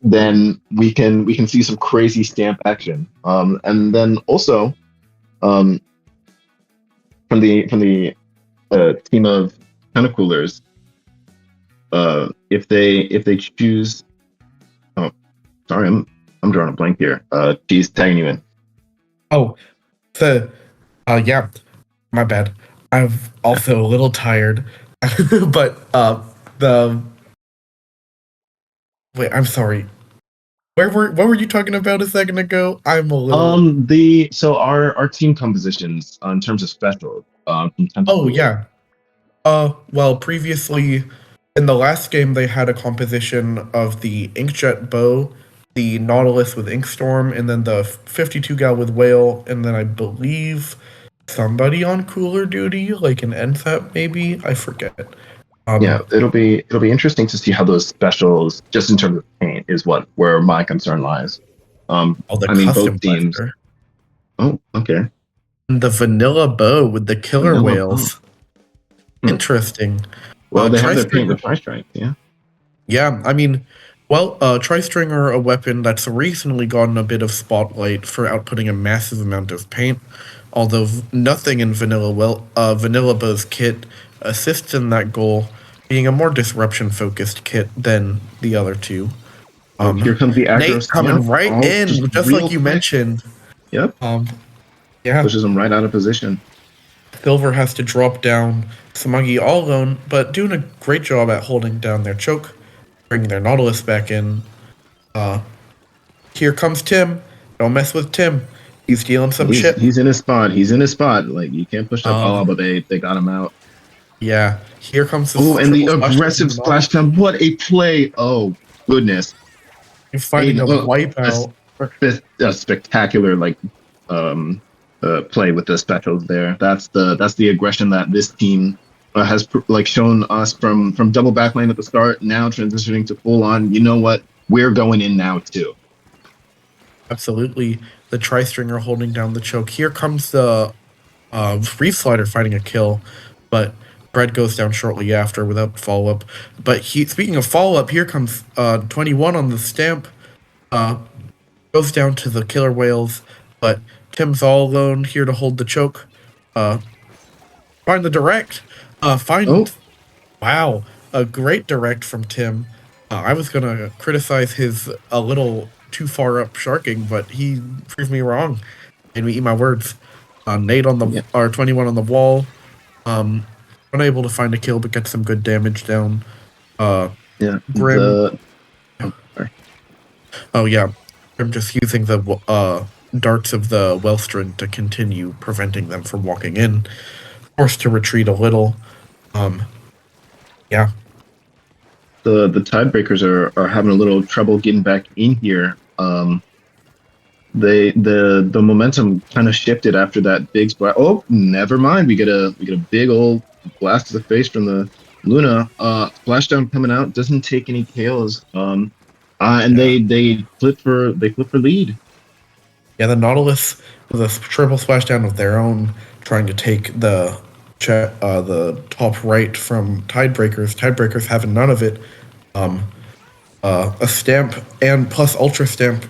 Then we can see some crazy stamp action. And then also, from the team of Tentacoolers, if they choose, oh, sorry, I'm drawing a blank here. She's tagging you in. Oh, yeah, my bad. I'm also a little tired, but wait, I'm sorry. What were you talking about a second ago? I'm a little. So our team compositions in terms of specials. From Oh Tentacoolers. yeah. Well, previously in the last game, they had a composition of the Inkjet Bow, the Nautilus with Inkstorm, and then the 52 gal with Whale, and then I believe somebody on cooler duty, like an NSAP maybe. I forget. Yeah, it'll be interesting to see how those specials, just in terms of paint, is where my concern lies. Oh, the I mean, custom both teams. blaster. Oh, okay. And the Vanilla Bow with the killer Vanilla whales. Hmm. Interesting. Well, they have their paint Tri-Stringer. with Tri-Strike, yeah. Yeah, I mean, well, Tri-Stringer, a weapon that's recently gotten a bit of spotlight for outputting a massive amount of paint, although nothing in Vanilla Bow's kit assists in that goal, being a more disruption-focused kit than the other two. Here comes the aggro Nate coming stamp. right in, just real like you quick. mentioned. Yep. Yeah. Pushes him right out of position. Silver has to drop down Samagi all alone, but doing a great job at holding down their choke, bringing their Nautilus back in. Here comes Tim. Don't mess with Tim. He's stealing some shit. He's in his spot. Like, you can't push up. But they got him out. Yeah. Here comes the and the aggressive splashdown. What a play! Oh goodness! You're fighting a wipeout. A spectacular play with the specials there. That's the aggression that this team has shown us from double backlane at the start. Now transitioning to full on. You know what? We're going in now too. Absolutely. The Tri-Stringer holding down the choke. Here comes the Reef Slider fighting a kill, but Bread goes down shortly after without follow-up. But speaking of follow-up, here comes 21 on the stamp. Goes down to the killer whales, but Tim's all alone here to hold the choke. Find the direct. Wow, a great direct from Tim. I was gonna criticize his a little too far up sharking, but he proved me wrong. Made me eat my words. Nate on the or 21 on the wall. Unable to find a kill, but gets some good damage down. Grim. Oh yeah, I'm just using the darts of the Wellstring to continue preventing them from walking in. Forced to retreat a little. Yeah. The Tidebreakers are having a little trouble getting back in here. The momentum kind of shifted after that big splash. Oh, never mind. We get a big old blast to the face from the Luna. Splashdown coming out, doesn't take any kills. They flip for lead. Yeah, the Nautilus with a triple splashdown of their own, trying to take the the top right from Tidebreakers. Tidebreakers having none of it. A stamp and plus ultra stamp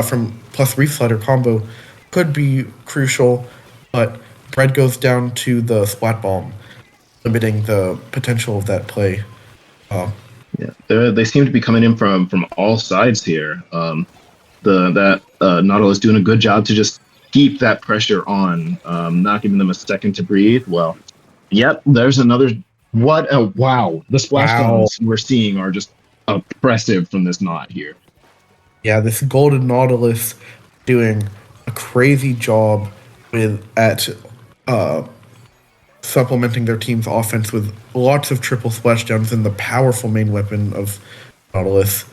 from plus reef slider combo could be crucial, but Bread goes down to the splat bomb, limiting the potential of that play. Yeah, they seem to be coming in from all sides here. Nautilus doing a good job to just keep that pressure on, not giving them a second to breathe. Well, yep, there's another. Wow! The Wow. splashdowns we're seeing are just oppressive from this knot here. Yeah, this golden Nautilus doing a crazy job at supplementing their team's offense with lots of triple splashdowns and the powerful main weapon of Nautilus.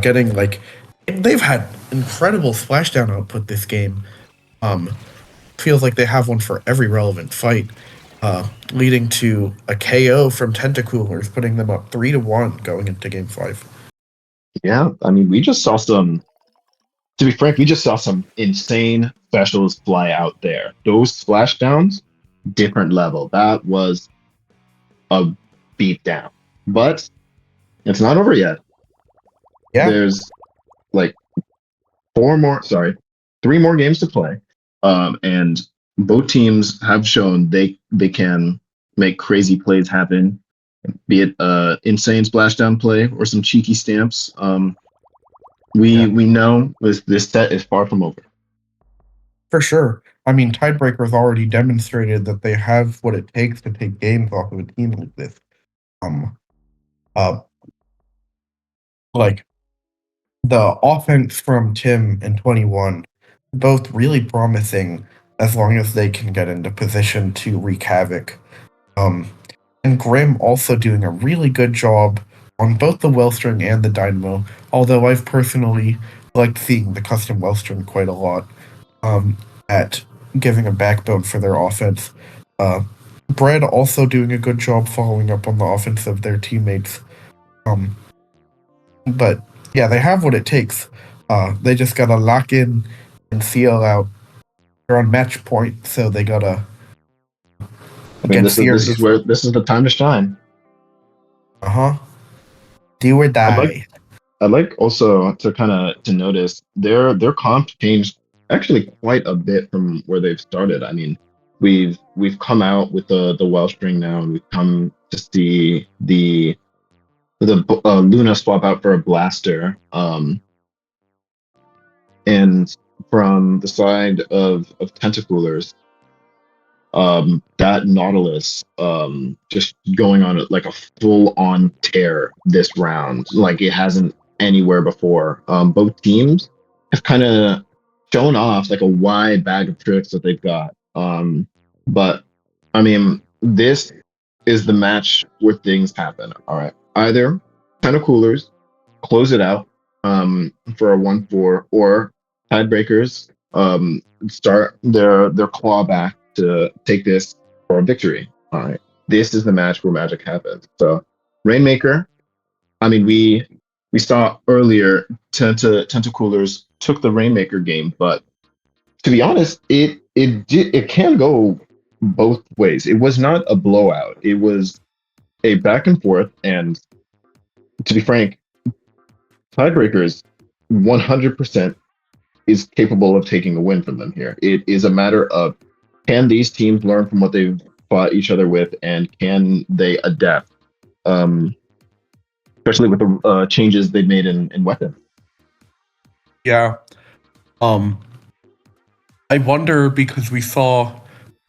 Getting like they've had incredible splashdown output this game. Feels like they have one for every relevant fight, leading to a KO from Tentacoolers, putting them up 3-1 going into Game 5. Yeah, I mean, we just saw some. To be frank, we just saw some insane specials fly out there. Those splashdowns, different level. That was a beatdown. But it's not over yet. Yeah. There's like 3 more games to play. And both teams have shown they can make crazy plays happen, be it insane splashdown play or some cheeky stamps. We know this set is far from over. For sure. I mean, Tidebreakers already demonstrated that they have what it takes to take games off of a team like this. Like the offense from Tim and 21, both really promising as long as they can get into position to wreak havoc. And Grim also doing a really good job on both the Wellstring and the Dynamo, although I've personally liked seeing the custom Wellstring quite a lot at giving a backbone for their offense. Bread also doing a good job following up on the offense of their teammates. But yeah, they have what it takes. They just gotta lock in and seal out. They're on match point, so they gotta. I mean, this is the time to shine. Do or die. I'd like also to kind of to notice their comp changed actually quite a bit from where they've started. I mean, we've come out with the Wellstring now, and we've come to see the Luna swap out for a Blaster. And from the side of Tentacoolers, that Nautilus just going on like a full on tear this round, like it hasn't anywhere before. Both teams have kind of shown off like a wide bag of tricks that they've got. But I mean, this is the match where things happen. All right, either Tentacoolers close it out for a 1-4, or Tidebreakers start their claw back to take this for a victory. All right, this is the match where magic happens. So Rainmaker, I mean, we saw earlier Tentacoolers took the Rainmaker game, but to be honest, it can go both ways. It was not a blowout. It was a back and forth, and to be frank, Tidebreakers 100% is capable of taking a win from them here. It is a matter of, can these teams learn from what they've fought each other with, and can they adapt, especially with the changes they've made in weapons. Yeah. I wonder, because we saw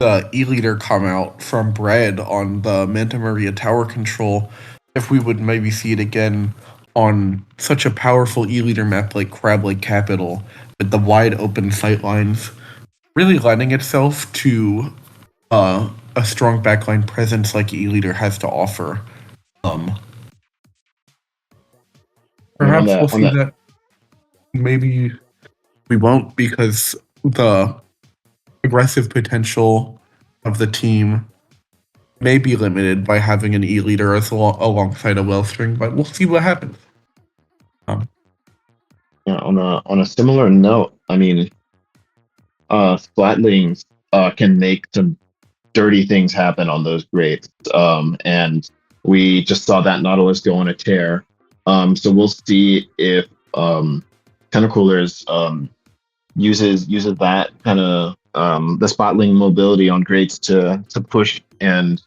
the E-Leader come out from Bread on the Manta Maria tower control, if we would maybe see it again on such a powerful E-Leader map like Crab Lake Capital, with the wide open sightlines, really lending itself to a strong backline presence like E-Leader has to offer. Perhaps we'll see that. Maybe we won't, because the aggressive potential of the team may be limited by having an E-Leader alongside a Wellstring, but we'll see what happens. Yeah, on a similar note, I mean, Splatling can make some dirty things happen on those grates. And we just saw that Nautilus go on a tear. So we'll see if Tentacoolers uses that kind of the spotling mobility on grates to push and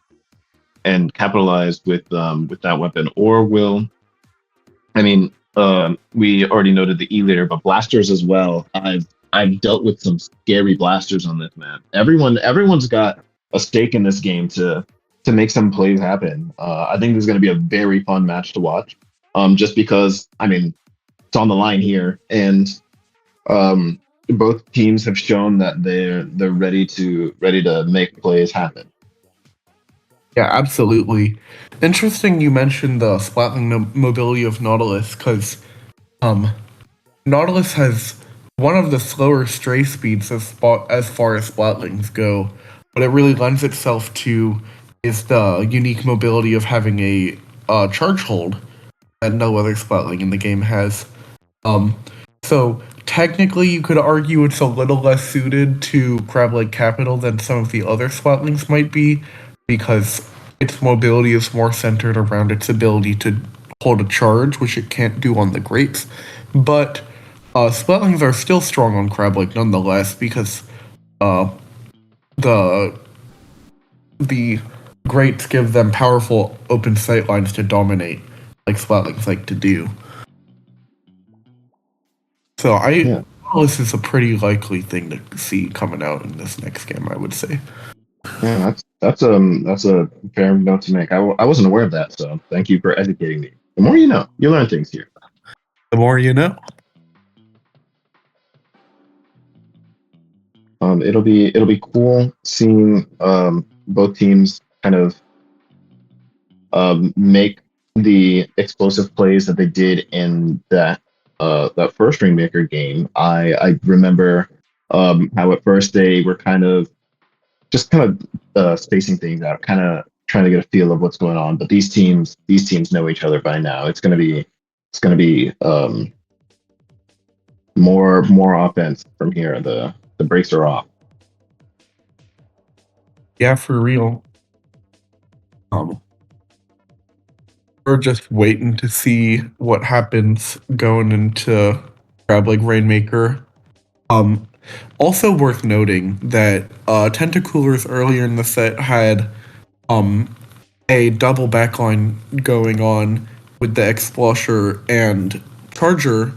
capitalize with that weapon, or will, I mean, we already noted the E-liter, but blasters as well. I've dealt with some scary blasters on this map. Everyone's got a stake in this game to make some plays happen. I think this is going to be a very fun match to watch. Just because, I mean, it's on the line here, and both teams have shown that they're ready to make plays happen. Yeah, absolutely. Interesting you mentioned the splatling mobility of Nautilus, because Nautilus has one of the slower stray speeds as far as splatlings go, but it really lends itself to is the unique mobility of having a charge hold that no other splatling in the game has. So technically you could argue it's a little less suited to Crab Leg Capital than some of the other splatlings might be, because its mobility is more centered around its ability to hold a charge, which it can't do on the grates. But splatlings are still strong on Crab Leg nonetheless, because the grates give them powerful open sight lines to dominate, like splatlings like to do. So this is a pretty likely thing to see coming out in this next game, I would say. Yeah, that's a fair note to make. I wasn't aware of that, so thank you for educating me. The more you know, you learn things here. The more you know. It'll be cool seeing both teams kind of make the explosive plays that they did in that first Rainmaker game. I remember how at first they were kind of spacing things out, kind of trying to get a feel of what's going on. But these teams know each other by now. It's gonna be more offense from here. The brakes are off. Yeah, for real. We're just waiting to see what happens going into Crab Leg Rainmaker. Also worth noting that Tentacoolers earlier in the set had a double backline going on with the Explusher and Charger,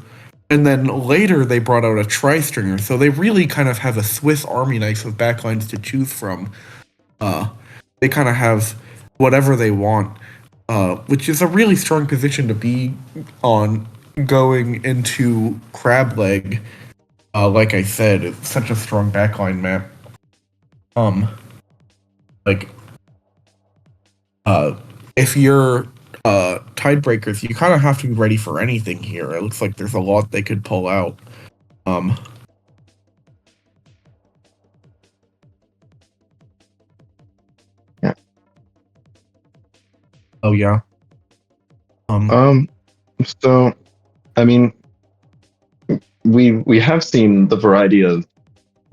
and then later they brought out a tri-stringer, so they really kind of have a Swiss Army knife of backlines to choose from. They kind of have whatever they want, which is a really strong position to be on going into Crab Leg. Like I said, it's such a strong backline map. If you're Tidebreakers, you kind of have to be ready for anything here. It looks like there's a lot they could pull out. Yeah. Oh yeah. So, I mean, we have seen the variety of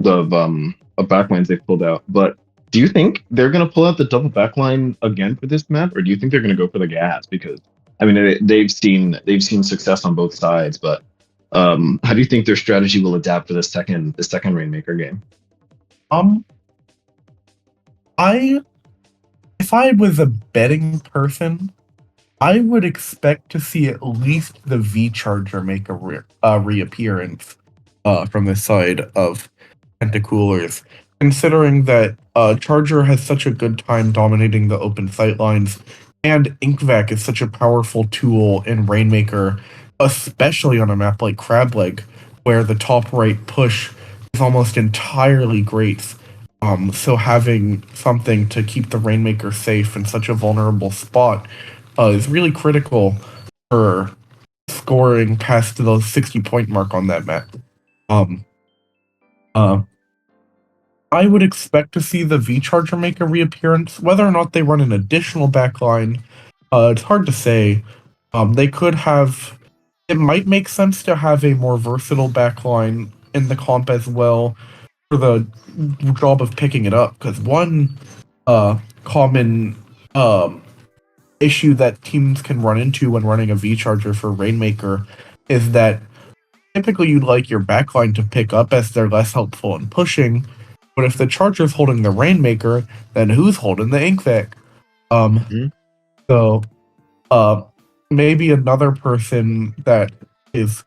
backlines they've pulled out, but do you think they're going to pull out the double backline again for this map, or do you think they're going to go for the gas? Because I mean, they've seen success on both sides, but how do you think their strategy will adapt for the second Rainmaker game? If I was a betting person, I would expect to see at least the V Charger make a reappearance from the side of Tentacoolers, considering that Charger has such a good time dominating the open sight lines, and Inkvac is such a powerful tool in Rainmaker, especially on a map like Crab Leg, where the top right push is almost entirely grates. So having something to keep the Rainmaker safe in such a vulnerable spot is really critical for scoring past the 60-point mark on that map. I would expect to see the V-Charger make a reappearance. Whether or not they run an additional backline, it's hard to say. They could have... It might make sense to have a more versatile backline in the comp as well for the job of picking it up, because one common issue that teams can run into when running a V charger for Rainmaker is that typically you'd like your backline to pick up as they're less helpful in pushing, but if the charger's holding the Rainmaker, then who's holding the Inkvac? Mhm. So maybe another person that is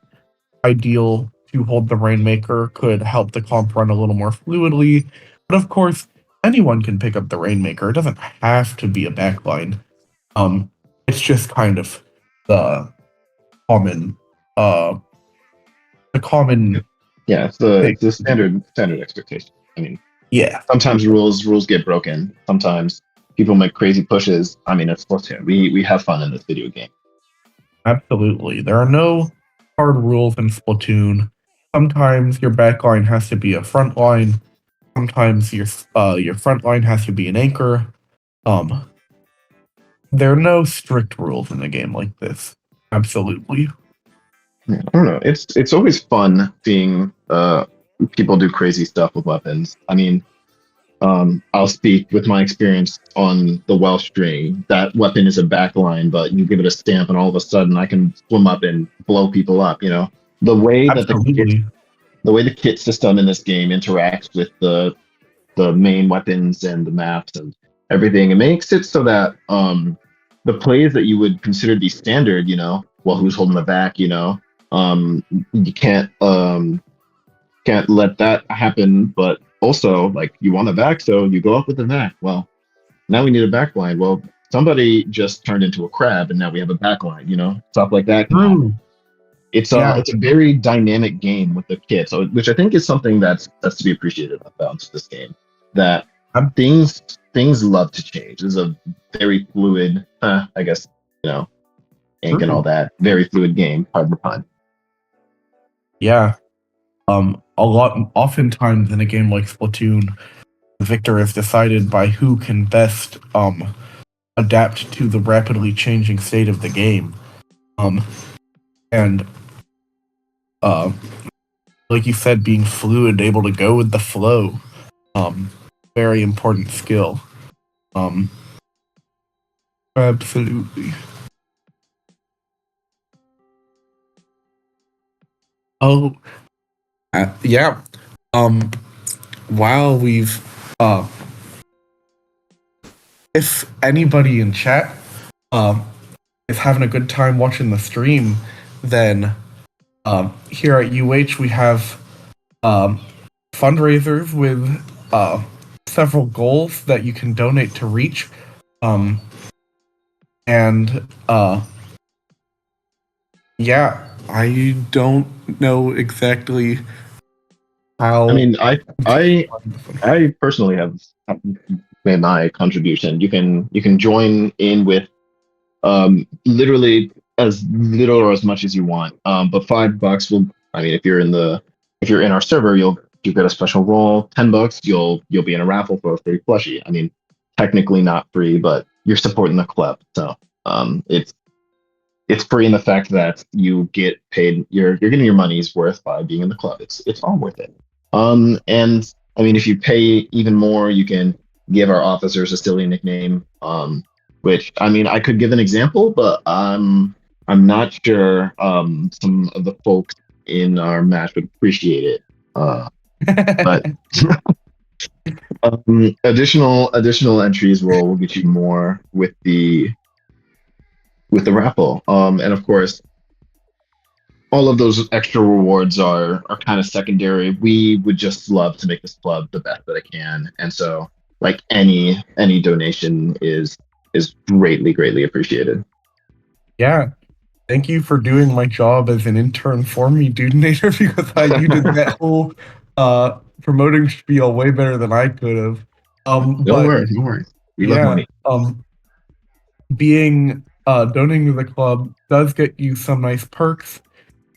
ideal to hold the Rainmaker could help the comp run a little more fluidly. But of course, anyone can pick up the Rainmaker. It doesn't have to be a backline. It's just kind of the common, uh, the common Yeah, thing. it's the standard expectation. I mean, Yeah, sometimes rules get broken. Sometimes people make crazy pushes. I mean, it's Splatoon. We have fun in this video game. absolutely. There are no hard rules in Splatoon. Sometimes your backline has to be a front line. Sometimes your front line has to be an anchor. Um, there are no strict rules in a game like this. Absolutely. Yeah, I don't know. It's always fun seeing people do crazy stuff with weapons. I mean, I'll speak with my experience on the Welsh string. That weapon is a backline, but you give it a stamp, and all of a sudden, I can swim up and blow people up. You know, the way that Absolutely. the way the kit system in this game interacts with the main weapons and the maps and everything, it makes it so that the plays that you would consider to be standard, you know, well, who's holding the back, you know, you can't let that happen. But also, like, you want a back, so you go up with the back. Well, now we need a back line. Well, somebody just turned into a crab, and now we have a back line. You know, stuff like that can happen. True. Yeah. It's a very dynamic game with the kit, so which I think is something that's to be appreciated about this game. That I'm, things love to change. It's a very fluid, I guess, you know, ink and all true. that. Very fluid game. Pardon the pun. Yeah. Oftentimes in a game like Splatoon, the victor is decided by who can best adapt to the rapidly changing state of the game. And uh, like you said, being fluid, able to go with the flow, very important skill. Um, absolutely. Oh, yeah. Um, while we've, if anybody in chat, is having a good time watching the stream, then here at UH we have fundraisers with several goals that you can donate to reach. And yeah, I don't know exactly how. I mean, I personally have made my contribution. You can join in with literally as little or as much as you want. But $5 will. I mean, if you're in our server, you get a special role. $10, you'll be in a raffle for a free plushie. I mean, technically not free, but you're supporting the club, so it's free in the fact that you get paid. You're getting your money's worth by being in the club. It's all worth it. And I mean, if you pay even more, you can give our officers a silly nickname. Which I mean, I could give an example, but I'm not sure some of the folks in our match would appreciate it. But additional entries will get you more with the raffle. And of course, all of those extra rewards are kind of secondary. We would just love to make this club the best that it can, and so like any donation is greatly appreciated. Yeah, thank you for doing my job as an intern for me, Dudenator, because you did that whole promoting spiel way better than I could have. No worries, no worries. We love yeah, money. Being donating to the club does get you some nice perks.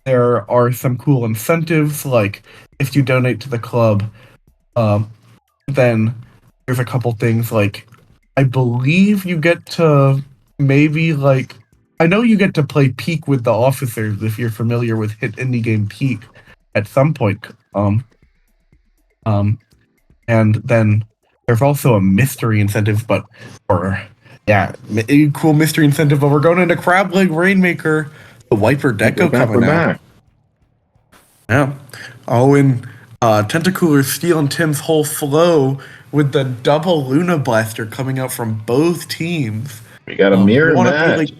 There are some cool incentives, like if you donate to the club, then there's a couple things like I believe you get to maybe like I know you get to play Peak with the officers if you're familiar with hit indie game Peak at some point. And then There's also a mystery incentive, cool mystery incentive. But we're going into Crab Leg Rainmaker, the Wiper Deco coming out. Back. Yeah. Oh, and Tentacoolers stealing Tim's whole flow with the double Luna Blaster coming out from both teams. We got a mirror match.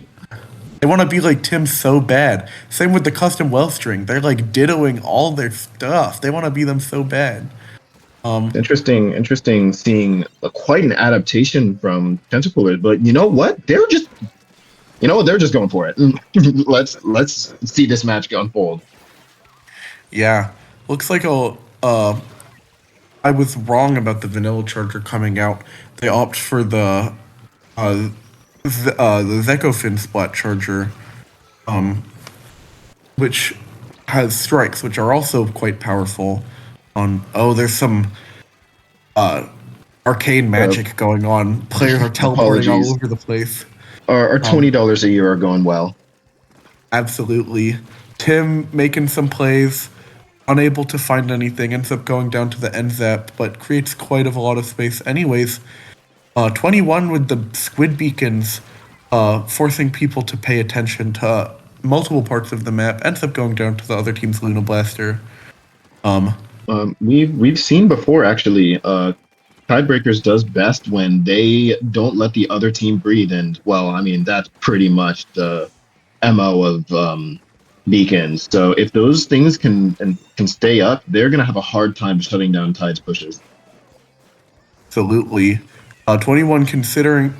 They want to be like Tim so bad. Same with the custom Wellstring. They're like dittoing all their stuff. They want to be them so bad. Interesting seeing quite an adaptation from Tentacoolers, but you know what? They're just going for it. let's see this match unfold. Yeah, looks like I was wrong about the vanilla charger coming out. They opt for the Zekofin Splat charger, which has strikes, which are also quite powerful. There's some arcane magic going on. Players are teleporting all over the place. Our $20 a year are going well. Absolutely. Tim making some plays, unable to find anything, ends up going down to the end zap, but creates quite a lot of space anyways. 21 with the squid beacons, forcing people to pay attention to multiple parts of the map, ends up going down to the other team's Luna Blaster. We've seen before, actually, Tidebreakers does best when they don't let the other team breathe, and well, I mean, that's pretty much the MO of beacons. So if those things can stay up, they're gonna have a hard time shutting down Tide's pushes. Absolutely. 21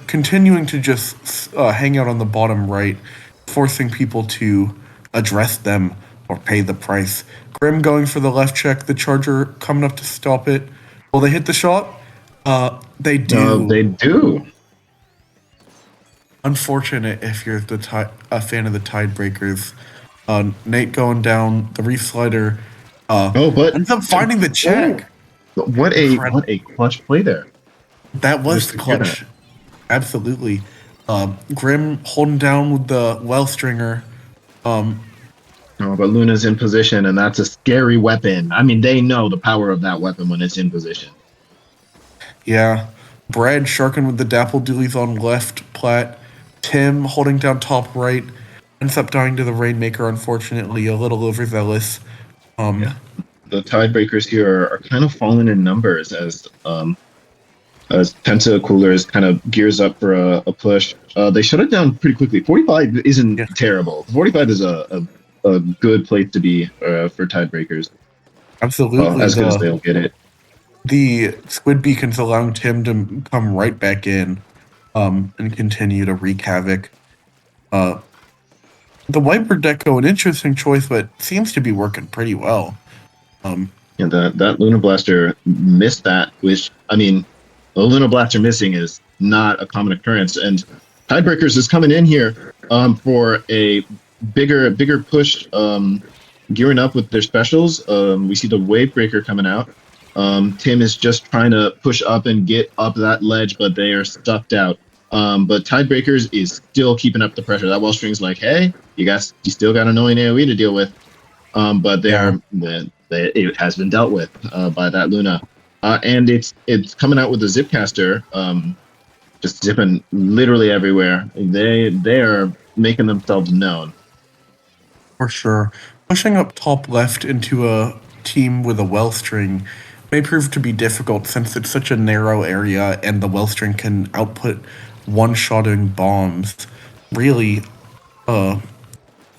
continuing to just hang out on the bottom right, forcing people to address them or pay the price. Grim going for the left check, the charger coming up to stop it. Will they hit the shot? They do. They do. Unfortunate if you're a fan of the Tidebreakers. Nate going down the reef slider. But ends up finding the check. What a clutch play there. That was the clutch. Absolutely. Grim holding down with the well stringer. But Luna's in position, and that's a scary weapon. I mean, they know the power of that weapon when it's in position. Yeah. Brad sharking with the dapple doolies on left plat. Tim holding down top right. Ends up dying to the Rainmaker, unfortunately, a little overzealous. The Tidebreakers here are kind of falling in numbers as Tentacoolers kind of gears up for a push. They shut it down pretty quickly. 45 isn't terrible. 45 is a good place to be for Tidebreakers. Absolutely. As good as they'll get it. The squid beacons allowing Tim to come right back in and continue to wreak havoc. The Wiper Deco, an interesting choice, but seems to be working pretty well. That Luna Blaster missed that, which, I mean, the Luna Blaster missing is not a common occurrence. And Tidebreakers is coming in here for a bigger push, gearing up with their specials. We see the Wave Breaker coming out. Tim is just trying to push up and get up that ledge, but they are stuffed out. But Tidebreakers is still keeping up the pressure. That Wellstring's like, hey, you still got annoying AoE to deal with. But it has been dealt with by that Luna. And it's coming out with the Zipcaster, just zipping literally everywhere. They are making themselves known. For sure. Pushing up top left into a team with a Wellstring may prove to be difficult since it's such a narrow area and the Wellstring can output one-shotting bombs really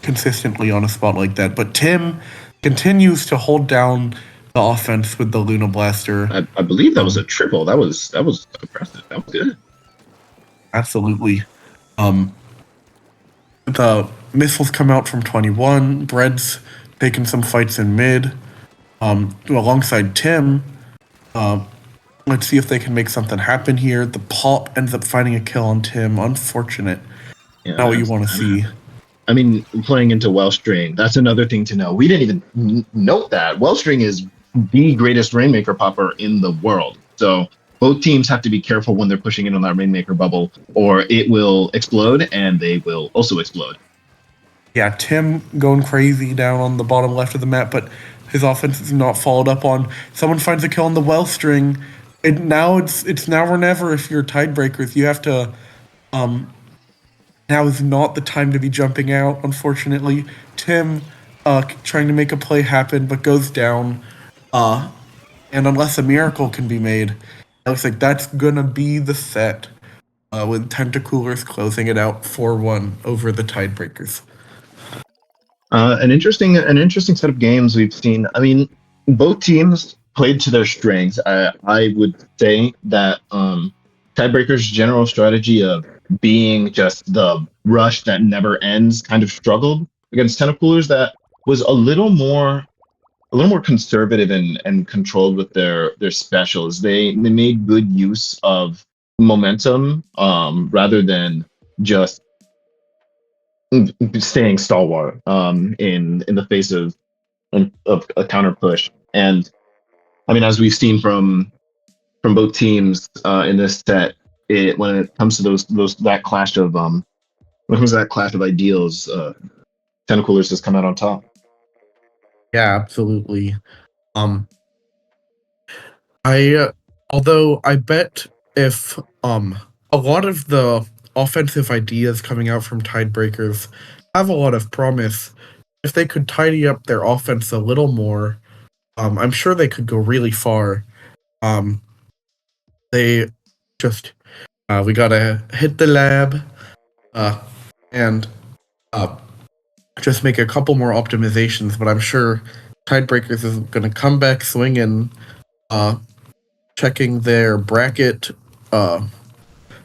consistently on a spot like that. But Tim continues to hold down the offense with the Luna Blaster. I believe that was a triple. That was impressive. That was good. Absolutely. The missiles come out from 21. Bread's taking some fights in mid. Alongside Tim. Let's see if they can make something happen here. The pop ends up finding a kill on Tim. Unfortunate. Not what you want to see. I mean, playing into Wellstring, that's another thing to know. We didn't even note that. Wellstring is the greatest Rainmaker popper in the world. So both teams have to be careful when they're pushing in on that Rainmaker bubble, or it will explode, and they will also explode. Yeah, Tim going crazy down on the bottom left of the map, but his offense is not followed up on. Someone finds a kill on the Wellstring. It's now or never if you're Tidebreakers. You have to now is not the time to be jumping out, unfortunately. Tim trying to make a play happen but goes down. And unless a miracle can be made, it looks like that's gonna be the set. With Tentacoolers closing it out 4-1 over the Tidebreakers. An interesting set of games we've seen. I mean, both teams played to their strengths. I would say that Tiebreaker's general strategy of being just the rush that never ends kind of struggled against Tentacoolers that was a little more conservative and controlled with their specials. They made good use of momentum rather than just staying stalwart in the face of a counter push. And I mean, as we've seen from both teams in this set, when it comes to that clash of ideals, Tentacoolers has come out on top. Yeah, absolutely. Although I bet if a lot of the offensive ideas coming out from Tidebreakers have a lot of promise, if they could tidy up their offense a little more, I'm sure they could go really far. They just we gotta hit the lab, and just make a couple more optimizations. But I'm sure Tidebreakers is gonna come back swinging, checking their bracket.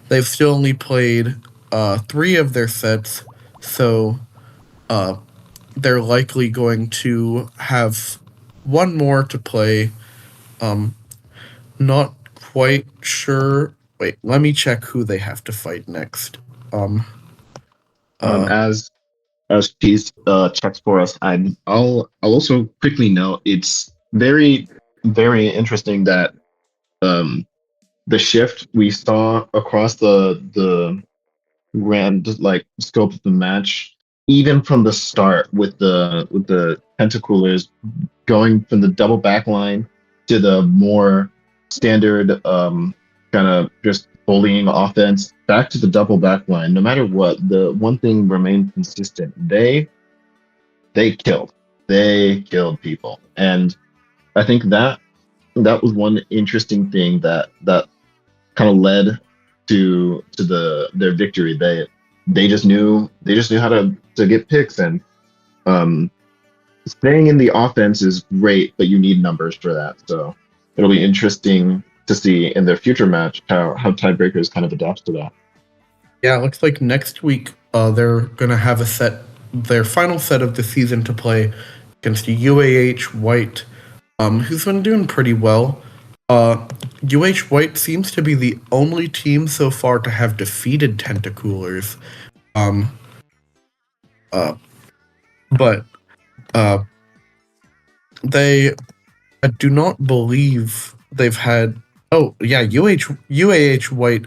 They've still only played 3 of their sets, so they're likely going to have one more to play. Not quite sure. Wait, let me check who they have to fight next. As Cheese checks for us, I'll also quickly note it's very interesting that the shift we saw across the grand like scope of the match, even from the start with the Tentacoolers going from the double back line to the more standard kind of just bullying offense back to the double back line. No matter what, the one thing remained consistent. They killed people, and I think that was one interesting thing that kind of led to their victory. They just knew how to get picks, and staying in the offense is great, but you need numbers for that. So it'll be interesting to see in their future match how Tidebreakers kind of adapts to that. Yeah, it looks like next week they're gonna have their final set of the season to play against UAH White, who's been doing pretty well. UH White seems to be the only team so far to have defeated Tentacoolers. But I do not believe they've had. Oh yeah, UAH White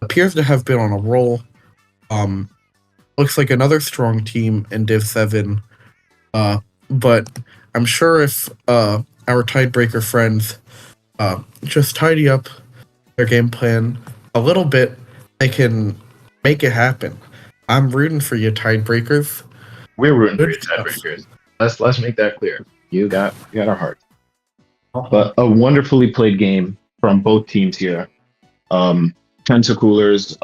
appears to have been on a roll. Looks like another strong team in Div 7. But I'm sure if our Tidebreaker friends just tidy up their game plan a little bit, they can make it happen. I'm rooting for you, Tidebreakers. We're rooting for you, Tidebreakers. Let's make that clear. You got our heart. But a wonderfully played game from both teams here. Tentacoolers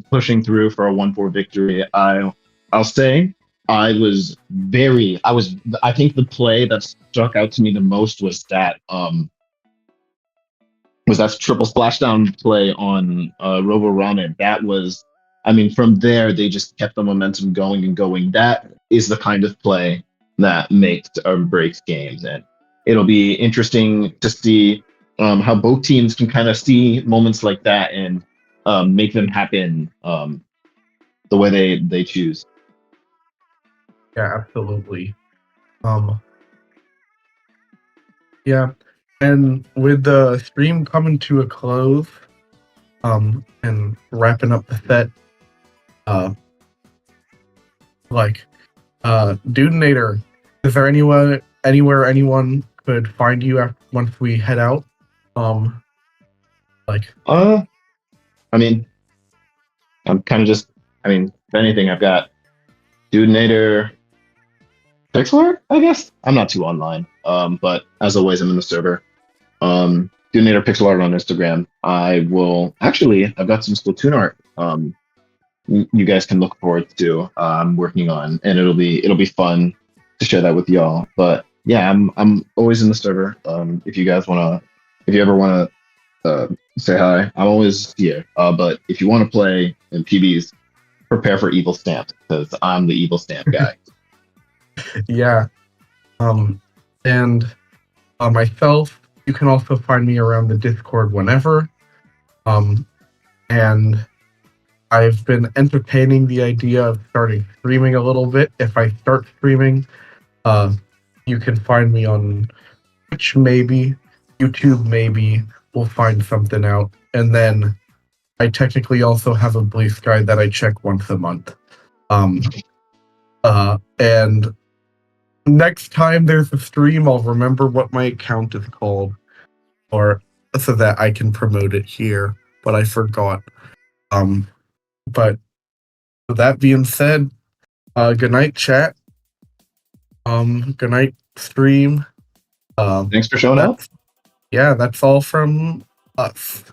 pushing through for a 1-4 victory. I'll say I think the play that struck out to me the most was that triple splashdown play on Robo Ramen. That was, I mean, from there they just kept the momentum going and going. That is the kind of play that makes or breaks games, and it'll be interesting to see how both teams can kind of see moments like that and make them happen the way they choose. Yeah, absolutely. Yeah, and with the stream coming to a close, and wrapping up the set, Dudenator, is there anywhere anyone could find you once we head out? Like, I mean, I'm kind of just. I mean, if anything, I've got Dudenator, Pixlr. I guess I'm not too online. But as always, I'm in the server. Dudenator Pixel Art on Instagram. I will actually. I've got some Splatoon art. You guys can look forward to. I'm working on, and it'll be fun to share that with y'all. But yeah, I'm always in the server. If you guys wanna, if you ever wanna say hi, I'm always here. But if you want to play in PBs, prepare for evil stamp because I'm the evil stamp guy. yeah. And myself, you can also find me around the Discord whenever. And I've been entertaining the idea of starting streaming a little bit. If I start streaming, you can find me on Twitch, maybe YouTube, maybe we'll find something out. And then I technically also have a Blue Sky that I check once a month. And next time there's a stream, I'll remember what my account is called, or so that I can promote it here. But I forgot. But with that being said, good night, chat. Good night, stream. Thanks for showing up. Yeah, that's all from us.